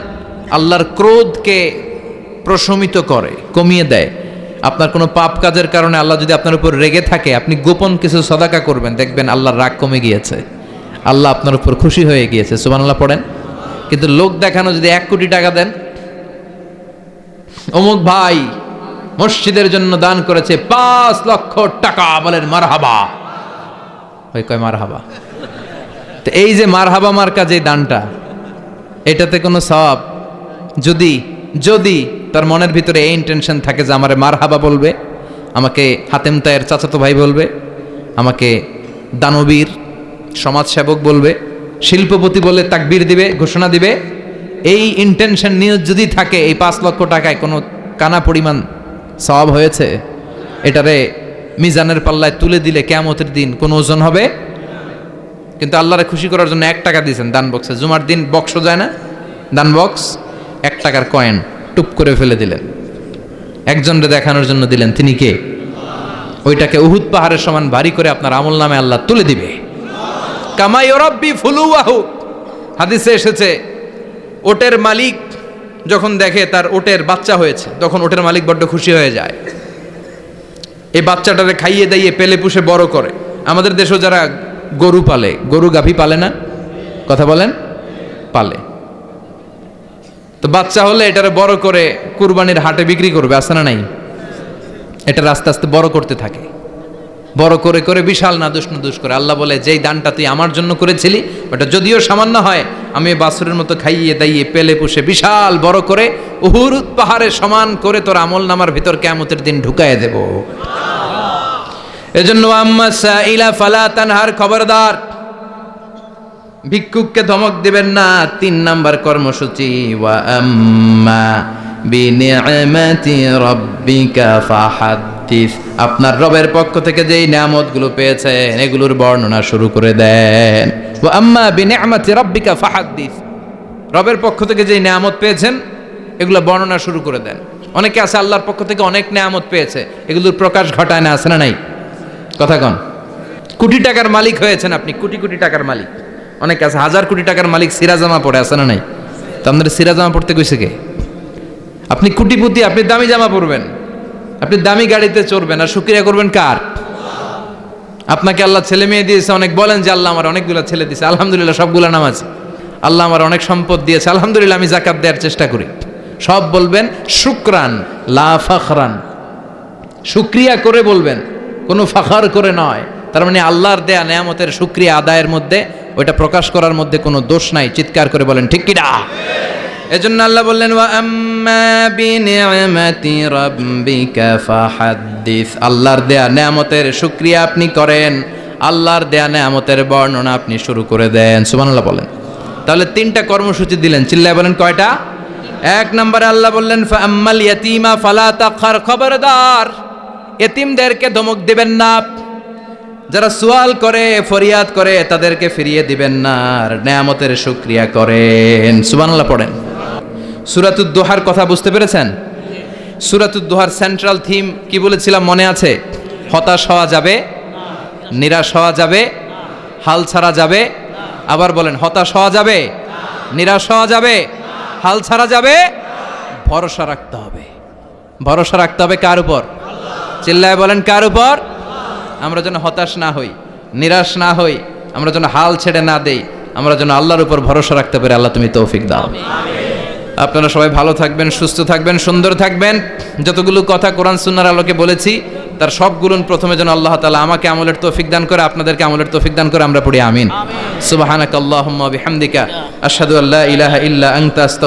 আল্লাহর ক্রোধকে প্রশমিত করে, কমিয়ে দেয়। আপনার কোনো পাপ কাজের কারণে আল্লাহ যদি আপনার উপর রেগে থাকে, আপনি গোপন কিছু সদাকা করবেন, দেখবেন আল্লাহর রাগ কমে গিয়েছে, আল্লাহ আপনার উপর খুশি হয়ে গিয়েছে। সুবহানাল্লাহ পড়েন। কিন্তু লোক দেখানো যদি 1 কোটি টাকা দেন, অমুক ভাই মসজিদের জন্য দান করেছে 5 লক্ষ টাকা, বলেন মারহাবা। ওই কয় মারহাবা। তো এই যে মারহাবা মার্কা যে দানটা, এটাতে কোনো সওয়াব যদি যদি তার মনের ভিতরে এই ইন্টেনশন থাকে যে আমারে মারহাবা বলবে, আমাকে হাতেম তায়ের চাচাতো ভাই বলবে, আমাকে দানবীর সমাজসেবক বলবে, শিল্পপতি বলে তাকবীর দিবে, ঘোষণা দিবে, এই ইন্টেনশন নিয়ে যদি থাকে, এই 5 লক্ষ টাকায় কোনো কানা পরিমাণ সওয়াব হয়েছে, এটারে মিজানের পাল্লায় তুলে দিলে কিয়ামতের দিন কোনো ওজন হবে। কিন্তু আল্লাহরে খুশি করার জন্য 1 টাকা দিয়েছেন দান বক্সে। জুমার দিন বক্স যায় না, দান বক্স, 1 টাকার কয়েন টুপ করে ফেলে দিলেন, একজনকে দেখানোর জন্য দিলেন। তিনি কে? ওইটাকে উহুদ পাহাড়ের সমান ভারী করে আপনার আমল নামে আল্লাহ তুলে দিবে। কামা ইউরাব্বি ফুলুয়াহু, হাদিসে এসেছে, ওটের মালিক যখন দেখে তার ওটের বাচ্চা হয়েছে, তখন ওটের মালিক বড্ড খুশি হয়ে যায়। এই বাচ্চাটারে খাইয়ে দাইয়ে পেলে পুষে বড় করে। আমাদের দেশেও যারা গরু পালে, গরু গাভী পালে না, কথা বলেন, পালে, তো বাচ্চা হলে এটারে বড় করে কুরবানির হাটে বিক্রি করবে, আছে না নাই? এটা আস্তে আস্তে বড় করতে থাকে, বড় করে করে বিশাল নাদুস করে। আল্লাহ বলে, যেই দানটা তুই আমার জন্য করেছিলি, ওটা যদিও সামান্য হয়, আমি বাছুরের মতো খাইয়ে দাইয়ে পেলে পুষে বিশাল বড় করে উহুদ পাহাড়ে সমান করে তোর আমল নামার ভিতর কিয়ামতের দিন ঢুকায় দেব। এজন্য আম্মা সাইলা ফালা তানহার, খবরদার ভিক্ষুককে ধমক দিবেন না। 3 নাম্বার কর্মসূচি, ওয়া আম্মা বিনিআমাতি রাব্বিকা ফাহাদ্দিস। আপনার রবের পক্ষ থেকে যেই নিয়ামতগুলো পেয়েছেন এগুলোর বর্ণনা শুরু করে দেন। ওয়া আম্মা বিনিআমাতি রাব্বিকা ফাহাদ্দিস, রবের পক্ষ থেকে যেই নিয়ামত পেয়েছেন এগুলো বর্ণনা শুরু করে দেন। অনেকে আছে আল্লাহর পক্ষ থেকে অনেক নিয়ামত পেয়েছে, এগুলোর প্রকাশ ঘটায় না, আছে না নাই? কথা কন। কোটি টাকার মালিক হয়েছেন আপনি, কোটি কোটি টাকার মালিক। অনেকে আছে 1000 কোটি টাকার মালিক, সিরাজামা পরে, আছে না নাই? তো আপনাদের সিরাজামা পড়তে কইছে কে? আপনি কোটিপতি, আপনি দামি জামা পরবেন, আপনি দামি গাড়িতে চড়বেন, আর শুকরিয়া করবেন কার? আপনাকে আল্লাহ ছেলে মেয়ে দিয়েছে অনেক, বলেন যে আল্লাহ আমার অনেকগুলো ছেলে দিয়েছে, আলহামদুলিল্লাহ সবগুলো নামাজ। আল্লাহ আমার অনেক সম্পদ দিয়েছে, আলহামদুলিল্লাহ আমি যাকাত দেওয়ার চেষ্টা করি। সব বলবেন শুকরান লা ফাখরান, শুকরিয়া করে বলবেন, কোনো ফাখার করে নয়। তার মানে আল্লাহর দেয়া নেয়ামতের শুকরিয়া আদায়ের মধ্যে, ওইটা প্রকাশ করার মধ্যে কোনো দোষ নাই। চিৎকার করে বলেন ঠিক কি না? এজন্য আল্লাহ বললেন ওয়া আম্মা বিনিআমাতি রাব্বিকা ফাহাদ্দিস, আল্লাহর দেয়া নেয়ামতের শুকরিয়া আপনি করেন, আল্লাহর দেয়া নেয়ামতের বর্ণনা আপনি শুরু করে দেন। সুবহানাল্লাহ বলেন। তাহলে 3টা কর্মসূচি দিলেন, চিল্লায় বলেন কয়টা? 1 নম্বরে আল্লাহ বললেন ফা আম্মাল ইয়াতীমা ফালা তাকহার, খবরদার এতিমদেরকে ধমক দিবেন না, যারা সুয়াল করে ফরিয়াদ করে তাদেরকে ফিরিয়ে দিবেন না, আর নেয়ামতের শুকরিয়া করেন। সুবহানাল্লাহ পড়েন। সূরাতুদ দোহার কথা বুঝতে পেরেছেন? সূরাতুদ দোহার সেন্ট্রাল থিম কি বলেছিলাম মনে আছে? হতাশ হওয়া যাবে, নিরাশ হওয়া যাবে, হাল ছাড়া যাবে। আবার বলেন, হতাশ হওয়া যাবে, নিরাশ হওয়া যাবে, হাল ছাড়া যাবে, ভরসা রাখতে হবে। ভরসা রাখতে হবে কার উপর? চিল্লায় বলেন কার উপর? আমরা যেন হতাশ না হই, নিরাশ না হই, আমরা যেন হাল ছেড়ে না দেই, আমরা যেন আল্লাহর উপর ভরসা রাখতে পারি। আল্লাহ তুমি তৌফিক দাও। আপনারা সবাই ভালো থাকবেন, সুস্থ থাকবেন, সুন্দর থাকবেন। যতগুলো কথা কোরআন সুন্নাহর আলোকে বলেছি তার সবগুলো প্রথমে যেন আল্লাহ তাআলা আমাকে আমলের তৌফিক দান করে, আপনাদেরকে আমলের তৌফিক দান করে। আমরা পড়ি আমিন। সুবহানাকাল্লাহুম্মা বিহামদিকা আশহাদু আল্লা ইলাহা ইল্লা আনতা আস্তাগফিরুকা